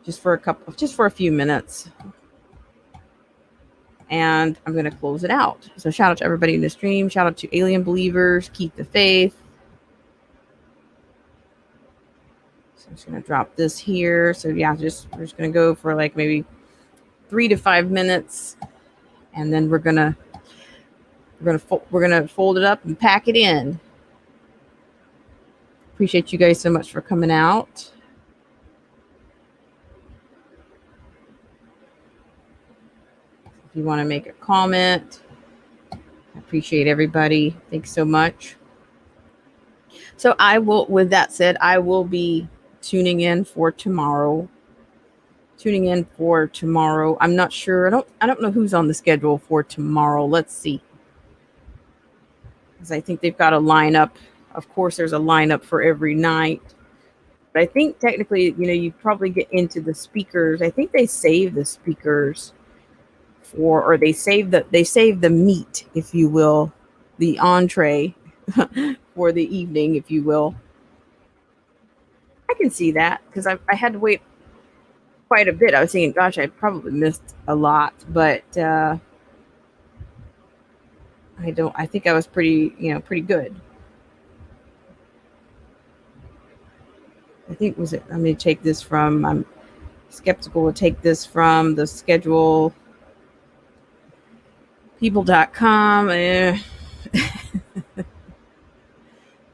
just for a few minutes, and I'm going to close it out. So, shout out to everybody in the stream. Shout out to Alien Believers. Keep the faith. So I'm just going to drop this here. So yeah, we're just going to go for like maybe 3 to 5 minutes, and then we're gonna fold it up and pack it in. Appreciate you guys so much for coming out. If you want to make a comment, I appreciate everybody. Thanks so much. So with that said, I will be tuning in for tomorrow. I'm not sure. I don't know who's on the schedule for tomorrow. Let's see. Because I think they've got a lineup. Of course, there's a lineup for every night. But I think technically, you know, you probably get into the speakers. I think they save the speakers or they save the meat, if you will, the entree for the evening, if you will. I can see that because I had to wait quite a bit. I was thinking, gosh, I probably missed a lot, but I think I was pretty good. I think I'm going to take this from, I'm skeptical to take this from the schedule people.com.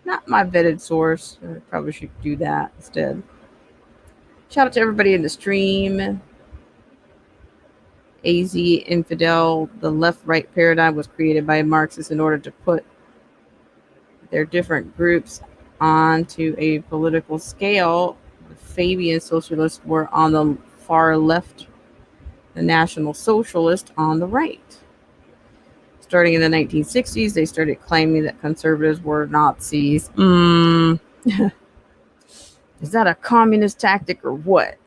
Not my vetted source. I probably should do that instead. Shout out to everybody in the stream. AZ Infidel, the left-right paradigm was created by Marxists in order to put their different groups onto a political scale. The Fabian socialists were on the far left, the National Socialists on the right. Starting in the 1960s, they started claiming that conservatives were Nazis. Is that a communist tactic or what?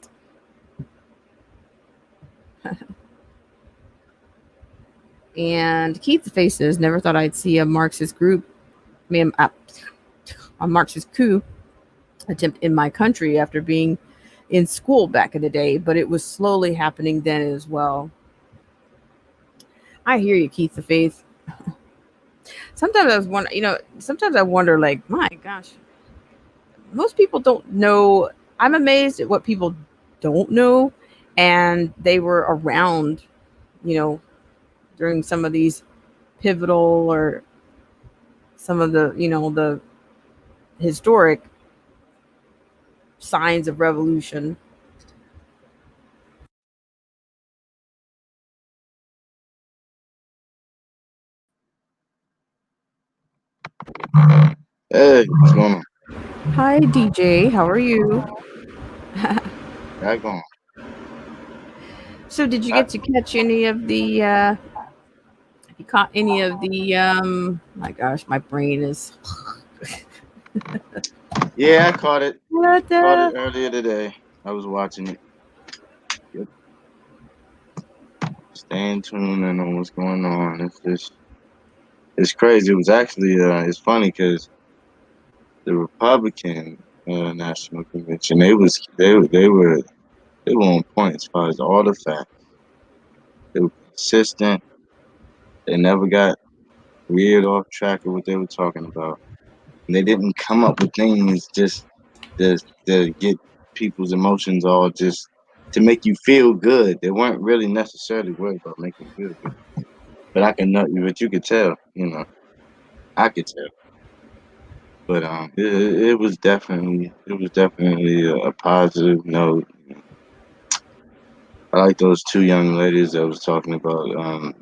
And Keith the Face says, never thought I'd see a Marxist group, a Marxist coup attempt in my country after being in school back in the day, but it was slowly happening then as well. I hear you, Keith the Faith. Sometimes I wonder, like, my gosh, most people don't know. I'm amazed at what people don't know, and they were around, during some of these pivotal or some of the, the historic signs of revolution. Hey, what's going on? Hi, DJ. How are you? Back on. So, did you get to catch any of the? Have you caught any of the? My gosh, my brain is. Yeah, I caught it. What Caught it the? earlier today. I was watching it. Yep. Staying tuned and on what's going on. It's crazy. It was actually it's funny because the Republican National Convention they were on point as far as all the facts. They were consistent. They never got weird off track of what they were talking about. And they didn't come up with things just to get people's emotions all just to make you feel good. They weren't really necessarily worried about making you feel good. But I can know, but you could tell, I could tell. But it was definitely a positive note. I like those two young ladies that was talking about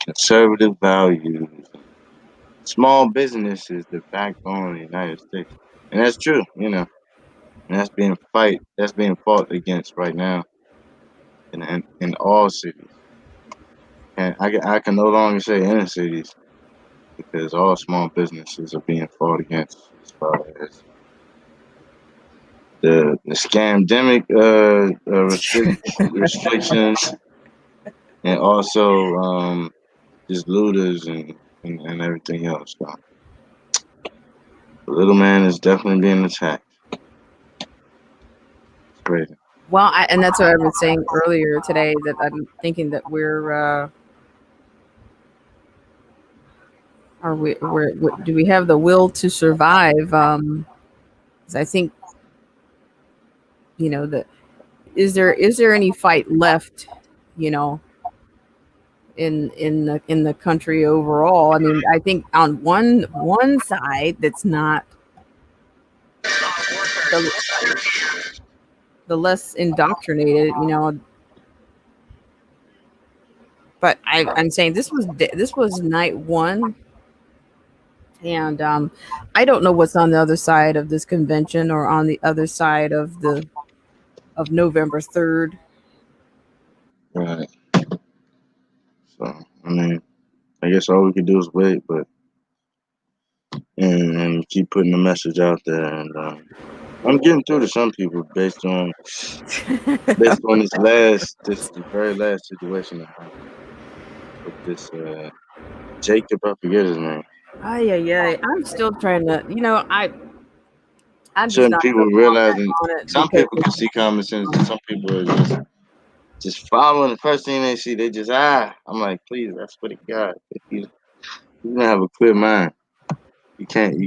conservative values. Small business is the backbone of the United States, and that's true. And that's being fought against right now in all cities. And I can no longer say inner cities because all small businesses are being fought against as far as the scamdemic restrictions and also just looters and everything else. So the little man is definitely being attacked. It's crazy. Well, and that's what I was saying earlier today. That I'm thinking that do we have the will to survive? 'Cause I think that is there any fight left? You know, in the country overall. I mean, I think on one side that's not the the less indoctrinated, but I'm saying this was night one, and I don't know what's on the other side of this convention or on the other side of November 3rd. Right. So I mean, I guess all we could do is wait, but and keep putting the message out there. And I'm getting through to some people based on this very last situation that happened with this Jacob. I forget his name. Ay, ay, ay. I'm still trying to, I'm just Certain not people real realizing on it some because people can see common sense, and some people are just following the first thing they see. They just I'm like, please, I swear to God, if you don't have a clear mind. You can't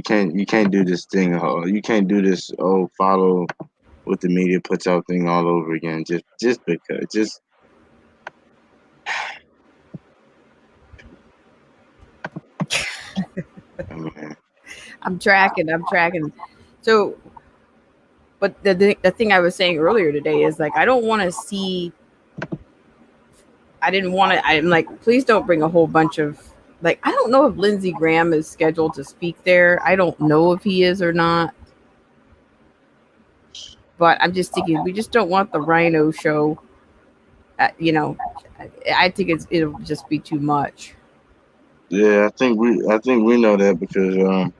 do this thing. You can't do this. Oh, follow what the media puts out thing all over again. Just because. Just I mean, I'm tracking. So, but the thing I was saying earlier today is like, I don't want to see, I didn't want to, I'm like, please don't bring a whole bunch of, like, I don't know if Lindsey Graham is scheduled to speak there. I don't know if he is or not, but I'm just thinking, we just don't want the Rhino show. uh, you know, I think it'll just be too much. yeah, I think we know that because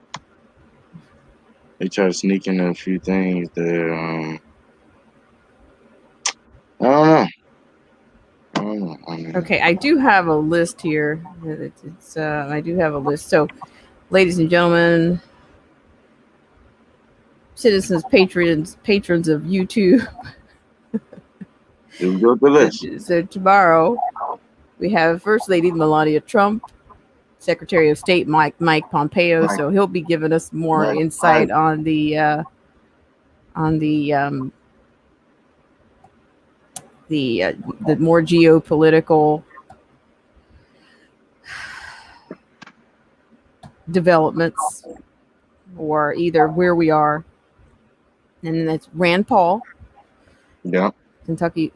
they try to sneak in a few things there. I don't know. I don't know. I mean, Okay, I do have a list here. I do have a list. So, ladies and gentlemen, citizens, patrons of YouTube. here we go with the So, list. so tomorrow we have First Lady Melania Trump, Secretary of State Mike Pompeo. Mike, So he'll be giving us more Mike, insight Mike. on the more geopolitical developments, or either where we are. And then that's Rand Paul, Yeah, Kentucky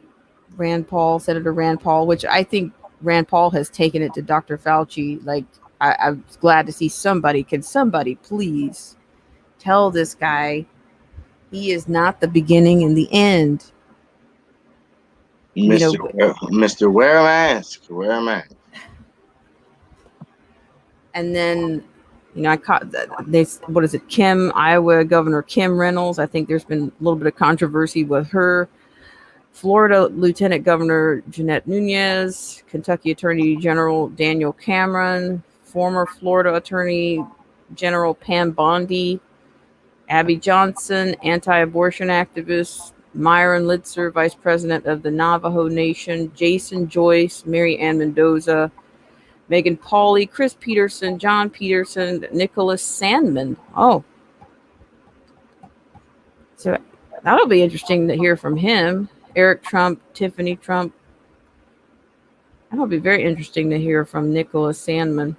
Rand Paul, Senator Rand Paul, which I think Rand Paul has taken it to Dr. Fauci. Like, I'm glad to see somebody. Can somebody please tell this guy He is not the beginning and the end. You Mr. know, Mr. Wear a mask. Wear a mask. and then, I caught this. What is it? Iowa Governor Kim Reynolds. I think there's been a little bit of controversy with her. Florida Lieutenant Governor Jeanette Nunez, Kentucky Attorney General Daniel Cameron, former Florida Attorney General Pam Bondi, Abby Johnson, anti-abortion activist Myron Litzer, Vice President of the Navajo Nation, Jason Joyce, Mary Ann Mendoza, Megan Pauley, Chris Peterson, John Peterson, Nicholas Sandman. Oh, so that'll be interesting to hear from him. Eric Trump, Tiffany Trump. That'll be very interesting to hear from Nicholas Sandman.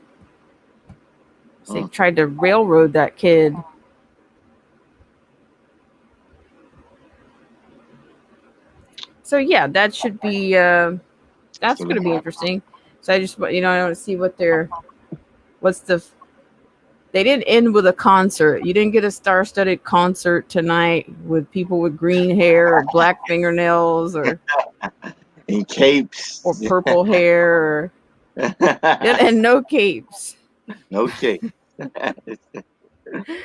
So he tried to railroad that kid. So yeah, that should be that's going to be interesting. So I just I want to see they didn't end with a concert. You didn't get a star-studded concert tonight with people with green hair or black fingernails or in capes or purple hair and no capes. No cape. I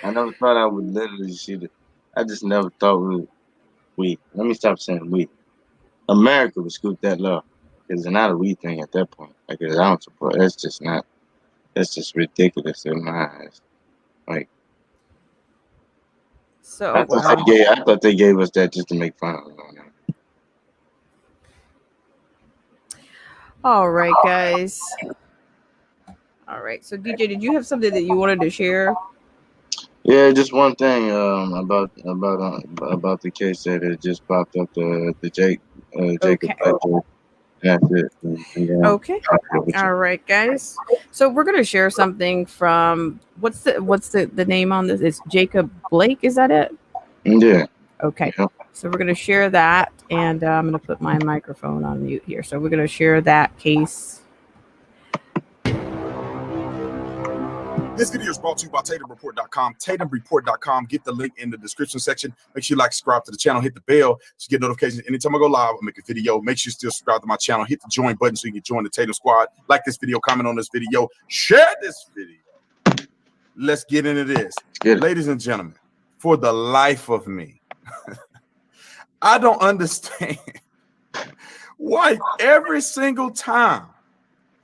never thought I would literally see it. I just never thought we let me stop saying we. America would scoop that low. It's not a we thing at that point. Like I don't support. That's just ridiculous in my eyes. Like So I thought they gave us that just to make fun of us. All right, guys. All right. So DJ, did you have something that you wanted to share? Yeah, just one thing about the case that it just popped up the Jacob. Okay. That's it. Okay. All right, guys. So we're gonna share something from what's the name on this? It's Jacob Blake. Is that it? Yeah. Okay. Yeah. So we're gonna share that, and I'm gonna put my microphone on mute here. So we're gonna share that case. This video is brought to you by TatumReport.com. TatumReport.com. Get the link in the description section. Make sure you subscribe to the channel, hit the bell to get notifications anytime I go live or make a video. Make sure you still subscribe to my channel. Hit the join button so you can join the Tatum Squad. Like this video, comment on this video, share this video. Let's get into this. Ladies and gentlemen, for the life of me, I don't understand why every single time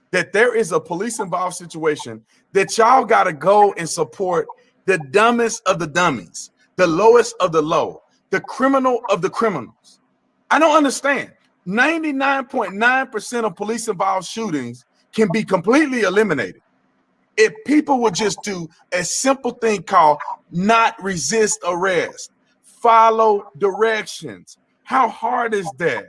that there is a police-involved situation that y'all got to go and support the dumbest of the dummies, the lowest of the low, the criminal of the criminals. I don't understand. 99.9% of police-involved shootings can be completely eliminated if people would just do a simple thing called not resist arrest, follow directions. How hard is that?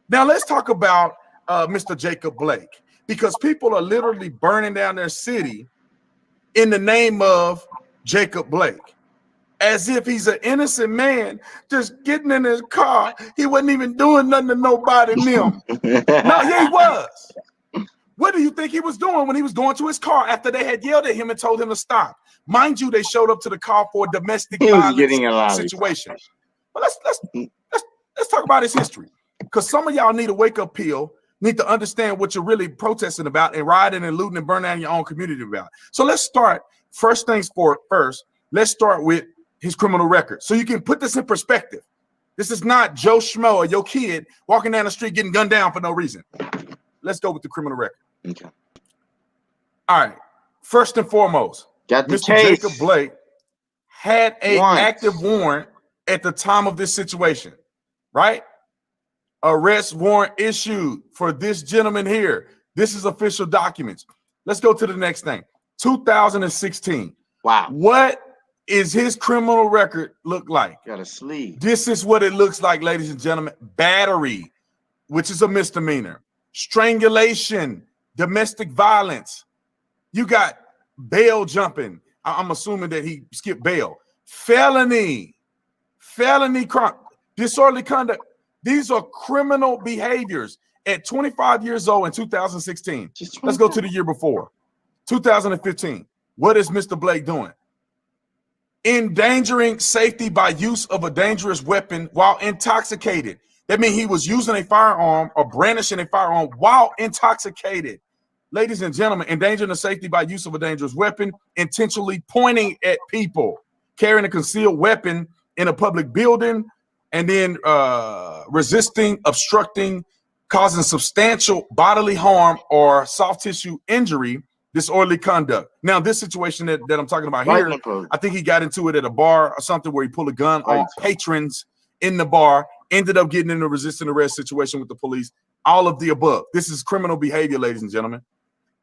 Now, let's talk about Mr. Jacob Blake. Because people are literally burning down their city in the name of Jacob Blake, as if he's an innocent man just getting in his car. He wasn't even doing nothing to nobody. No, yeah, he was. What do you think he was doing when he was going to his car after they had yelled at him and told him to stop? Mind you, they showed up to the car for a domestic violence situation. But let's talk about his history, because some of y'all need a wake-up pill. Need to understand what you're really protesting about and rioting and looting and burning down your own community about. So let's start first things first. Let's start with his criminal record. So you can put this in perspective. This is not Joe Schmo or your kid walking down the street getting gunned down for no reason. Let's go with the criminal record. Okay. All right. First and foremost, Mr. Jacob Blake had an active warrant at the time of this situation, right? Arrest warrant issued for this gentleman here. This is official documents. Let's go to the next thing. 2016. Wow. What is his criminal record look like? Got a sleeve. This is what it looks like, ladies and gentlemen. Battery, which is a misdemeanor. Strangulation, domestic violence. You got bail jumping. I'm assuming that he skipped bail. Felony crime, disorderly conduct. These are criminal behaviors at 25 years old in 2016. Let's go to the year before, 2015. What is Mr. Blake doing? endangering safety by use of a dangerous weapon while intoxicated. That means he was using a firearm or brandishing a firearm while intoxicated. Ladies and gentlemen, endangering the safety by use of a dangerous weapon, intentionally pointing at people, carrying a concealed weapon in a public building, and then resisting, obstructing, causing substantial bodily harm or soft tissue injury, disorderly conduct. Now, this situation that I'm talking about here, I think he got into it at a bar or something where he pulled a gun on patrons in the bar, ended up getting in a resisting arrest situation with the police, all of the above. This is criminal behavior, ladies and gentlemen.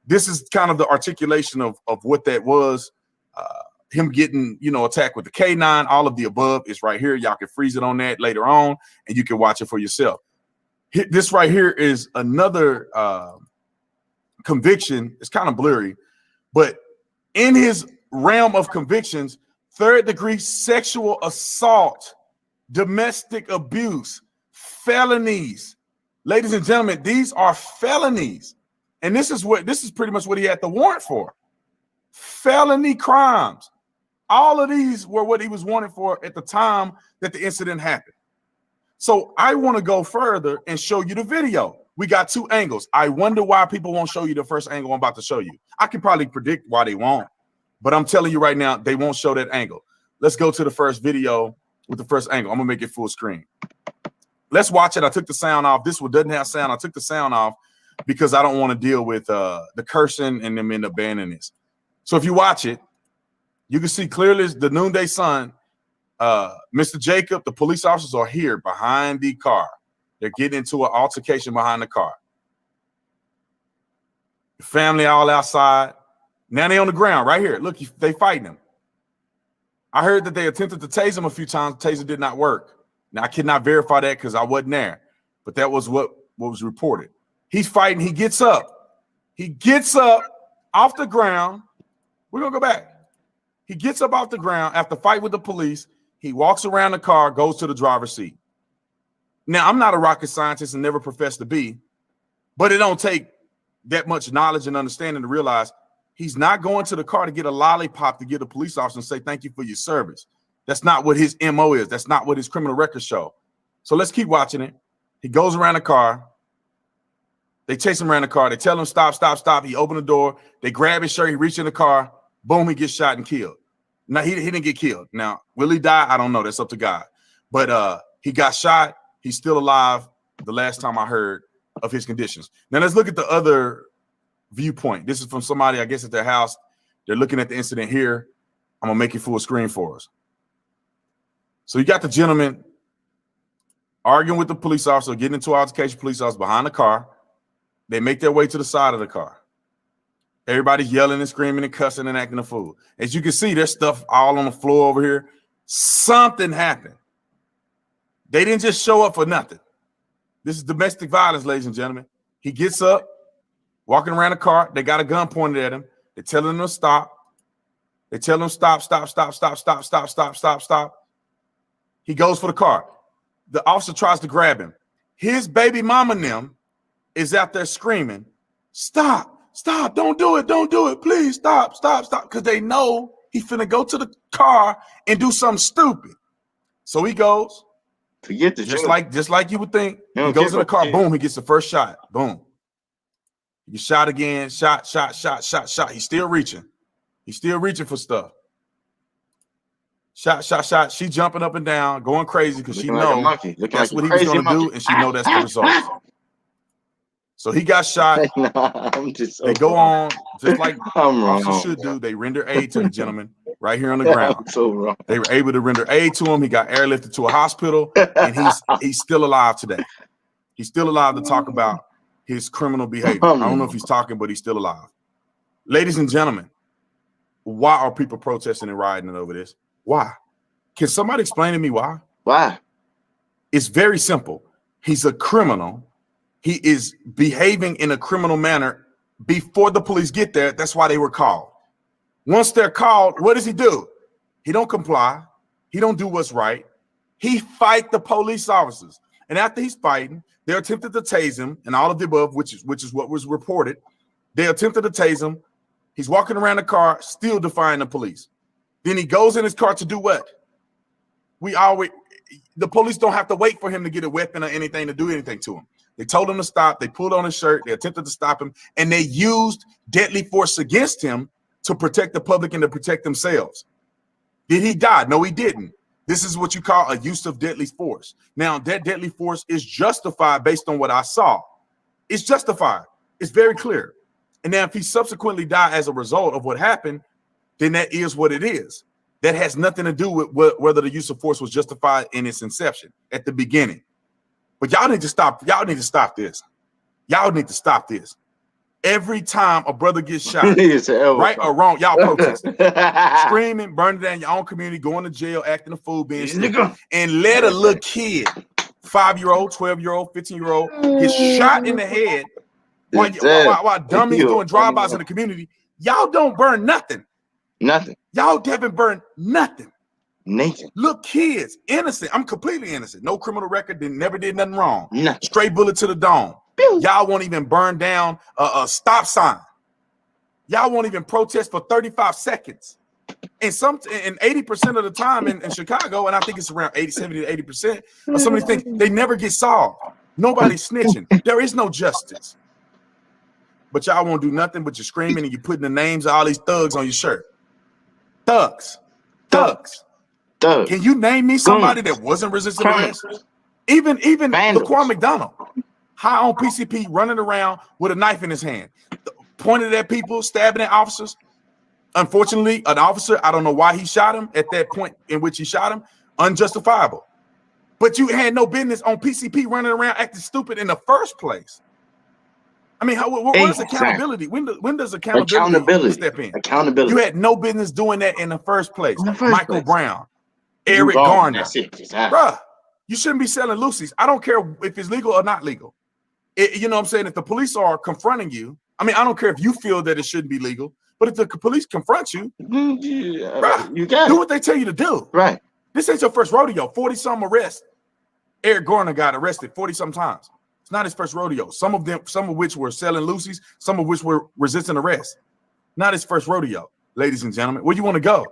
This is kind of the articulation of what that was. Him getting, attacked with the K9, all of the above is right here. Y'all can freeze it on that later on, and you can watch it for yourself. This right here is another conviction. It's kind of blurry, but in his realm of convictions, 3rd-degree sexual assault, domestic abuse, felonies. Ladies and gentlemen, these are felonies. And this is pretty much what he had the warrant for. Felony crimes. All of these were what he was wanted for at the time that the incident happened. So I want to go further and show you the video. We got 2 angles. I wonder why people won't show you the first angle I'm about to show you. I can probably predict why they won't, but I'm telling you right now, they won't show that angle. Let's go to the first video with the first angle. I'm gonna make it full screen. Let's watch it. I took the sound off. This one doesn't have sound. I took the sound off because I don't want to deal with the cursing and them in the banning this. So if you watch it, you can see clearly the noonday sun. Mr. Jacob, the police officers are here behind the car. They're getting into an altercation behind the car. The family all outside. Now they on the ground right here. Look, they fighting him. I heard that they attempted to tase him a few times. The taser did not work. Now I cannot verify that because I wasn't there, but that was what was reported. He's fighting. He gets up. He gets up off the ground. We're gonna go back. He gets up off the ground after fight with the police. He walks around the car, goes to the driver's seat. Now, I'm not a rocket scientist and never professed to be, but it don't take that much knowledge and understanding to realize he's not going to the car to get a lollipop to get a police officer and say, thank you for your service. That's not what his MO is. That's not what his criminal records show. So let's keep watching it. He goes around the car. They chase him around the car. They tell him, stop, stop, stop. He opened the door. They grab his shirt. He reaches in the car. Boom, he gets shot and killed. Now, he didn't get killed. Now, will he die? I don't know. That's up to God. But he got shot. He's still alive the last time I heard of his conditions. Now, let's look at the other viewpoint. This is from somebody, I guess, at their house. They're looking at the incident here. I'm going to make it full screen for us. So you got the gentleman arguing with the police officer, getting into an altercation, police officer behind the car. They make their way to the side of the car. Everybody's yelling and screaming and cussing and acting a fool. As you can see, there's stuff all on the floor over here. Something happened. They didn't just show up for nothing. This is domestic violence, ladies and gentlemen. He gets up, walking around the car. They got a gun pointed at him. They're telling him to stop. They tell him stop, stop, stop, stop, stop, stop, stop, stop, stop. He goes for the car. The officer tries to grab him. His baby mama and them is out there screaming, stop. Stop, don't do it, please, stop, because they know he's finna go to the car and do something stupid. So he goes, forget the just like you would think. He goes in the car, boom, he gets the first shot, boom. He gets shot again, shot. He's still reaching for stuff. Shot. She jumping up and down, going crazy because she knows that's what he was gonna do, and she know that's the result. So he got shot. They go on just like officers should do. They render aid to the gentleman right here on the ground. They were able to render aid to him. He got airlifted to a hospital, and he's still alive today. He's still alive to talk about his criminal behavior. I don't know if he's talking, but he's still alive. Ladies and gentlemen, why are people protesting and rioting over this? Why? Can somebody explain to me why? Why? It's very simple. He's a criminal. He is behaving in a criminal manner before the police get there. That's why they were called. Once they're called, what does he do? He don't comply. He don't do what's right. He fight the police officers. And after he's fighting, they attempted to tase him and all of the above, which is what was reported. They attempted to tase him. He's walking around the car, still defying the police. Then he goes in his car to do what? The police don't have to wait for him to get a weapon or anything to do anything to him. They told him to stop. They pulled on his shirt. They attempted to stop him, and they used deadly force against him to protect the public and to protect themselves. Did he die? No, he didn't. This is what you call a use of deadly force. Now, that deadly force is justified based on what I saw. It's justified. It's very clear. And now if he subsequently died as a result of what happened, then that is what it is. That has nothing to do with whether the use of force was justified in its inception at the beginning. But y'all need to stop. Y'all need to stop this. Y'all need to stop this. Every time a brother gets shot, right or wrong, y'all protest, screaming, burning down your own community, going to jail, acting a fool, being stupid, and let a little kid, 5-year-old, 12-year-old, 15-year-old, get shot in the head while dummies doing drive-bys in the community. Y'all don't burn nothing. Nothing. Y'all haven't burned nothing. Nathan. Look, kids, innocent. I'm completely innocent. No criminal record. Never did nothing wrong. Nothing. Straight bullet to the dome. Y'all won't even burn down a stop sign. Y'all won't even protest for 35 seconds. And 80% of the time in Chicago, and I think it's around 70 to 80% of some of these things, they never get solved. Nobody's snitching. There is no justice. But y'all won't do nothing but you're screaming and you're putting the names of all these thugs on your shirt. Thugs. Can you name me somebody that wasn't resisting arrest? Even Laquan McDonald, high on PCP, running around with a knife in his hand, pointed at people, stabbing at officers. Unfortunately, an officer, I don't know why he shot him at that point in which he shot him, unjustifiable. But you had no business on PCP running around acting stupid in the first place. I mean, what is accountability? When does accountability step in? Accountability. You had no business doing that in the first place. Michael Brown, Eric Garner. That's it. Exactly. Bruh, you shouldn't be selling loosies. I don't care if it's legal or not legal. You know what I'm saying? If the police are confronting you, I mean, I don't care if you feel that it shouldn't be legal, but if the police confront you, bruh, you got do what they tell you to do. Right. This ain't your first rodeo. 40-some arrests. Eric Garner got arrested 40-some times. It's not his first rodeo. Some of which were selling loosies, some of which were resisting arrest. Not his first rodeo, ladies and gentlemen. Where you want to go?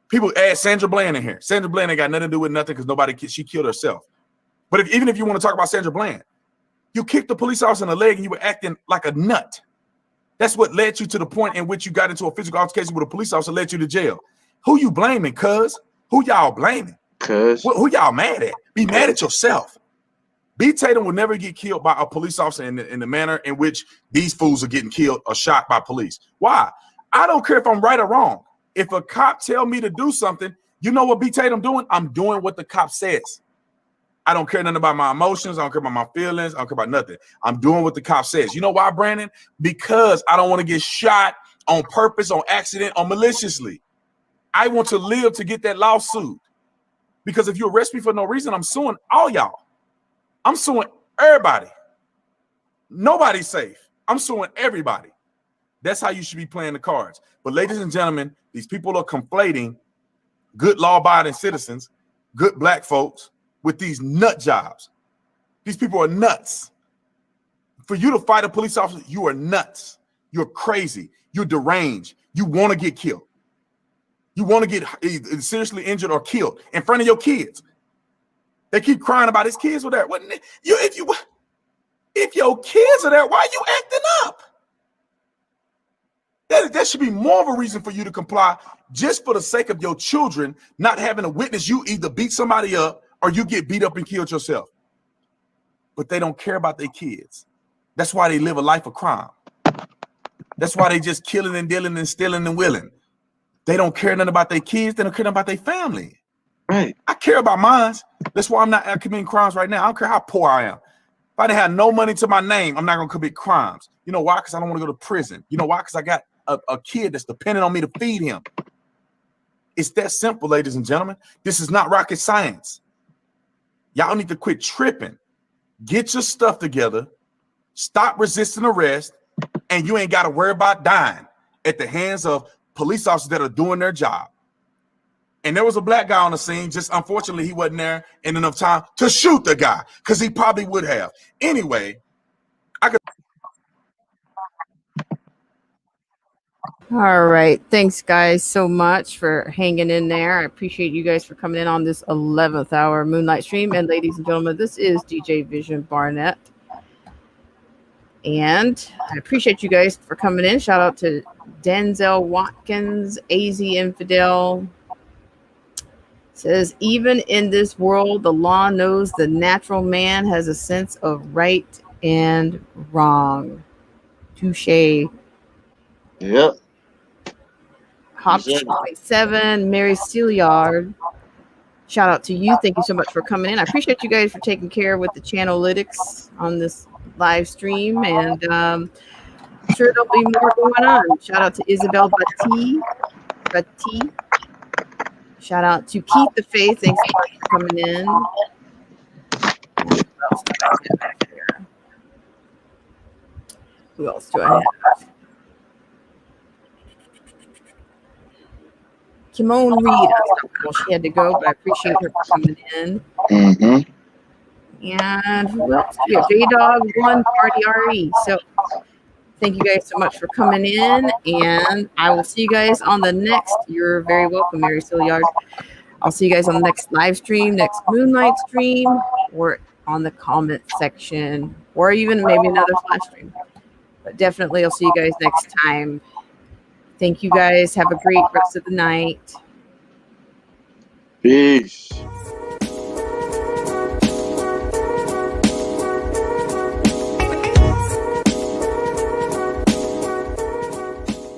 People add Sandra Bland in here. Sandra Bland ain't got nothing to do with nothing because she killed herself. But even if you want to talk about Sandra Bland, you kicked the police officer in the leg and you were acting like a nut. That's what led you to the point in which you got into a physical altercation with a police officer, led you to jail. Who you blaming, cuz? Who y'all blaming? Cuz. Who y'all mad at? Be mad at yourself. B. Tatum will never get killed by a police officer in the manner in which these fools are getting killed or shot by police. Why? I don't care if I'm right or wrong. If a cop tell me to do something, you know what B. Tatum doing? I'm doing what the cop says. I don't care nothing about my emotions. I don't care about my feelings. I don't care about nothing. I'm doing what the cop says. You know why, Brandon? Because I don't want to get shot on purpose, on accident, or maliciously. I want to live to get that lawsuit. Because if you arrest me for no reason, I'm suing all y'all. I'm suing everybody. Nobody's safe. I'm suing everybody. That's how you should be playing the cards. But ladies and gentlemen, these people are conflating good law-abiding citizens, good black folks, with these nut jobs. These people are nuts. For you to fight a police officer, you are nuts. You're crazy. You're deranged. You want to get killed. You want to get seriously injured or killed in front of your kids. They keep crying about his kids were there. If your kids are there, why are you acting up? That should be more of a reason for you to comply, just for the sake of your children not having to witness you either beat somebody up or you get beat up and killed yourself. But they don't care about their kids. That's why they live a life of crime. That's why they just killing and dealing and stealing and willing. They don't care nothing about their kids. They don't care nothing about their family. Right. I care about mine. That's why I'm not committing crimes right now. I don't care how poor I am. If I didn't have no money to my name, I'm not going to commit crimes. You know why? Because I don't want to go to prison. You know why? Because I got a kid that's dependent on me to feed him. It's that simple, ladies and gentlemen. This is not rocket science. Y'all need to quit tripping. Get your stuff together. Stop resisting arrest. And you ain't got to worry about dying at the hands of police officers that are doing their job. And there was a black guy on the scene. Just unfortunately, he wasn't there in enough time to shoot the guy because he probably would have. Anyway, All right. Thanks, guys, so much for hanging in there. I appreciate you guys for coming in on this 11th hour Moonlight stream. And ladies and gentlemen, this is DJ Vision Barnett. And I appreciate you guys for coming in. Shout out to Denzel Watkins, AZ Infidel. Says, even in this world, the law knows the natural man has a sense of right and wrong. Touche. Yep. Hops 27, Mary Steelyard. Shout out to you. Thank you so much for coming in. I appreciate you guys for taking care with the channelytics on this live stream. And I'm sure there'll be more going on. Shout out to Isabel Bati. Shout out to Keith the Faith. Thanks so much for coming in. Who else do I have? Kimone Reed. Well, she had to go, but I appreciate her for coming in. Mm-hmm. And who else? We have J-Dog 1 Party RE. So thank you guys so much for coming in. And I will see you guys on the next. You're very welcome, Mary Silliard. I'll see you guys on the next live stream, next Moonlight stream, or on the comment section, or even maybe another flash stream. But definitely I'll see you guys next time. Thank you guys. Have a great rest of the night. Peace.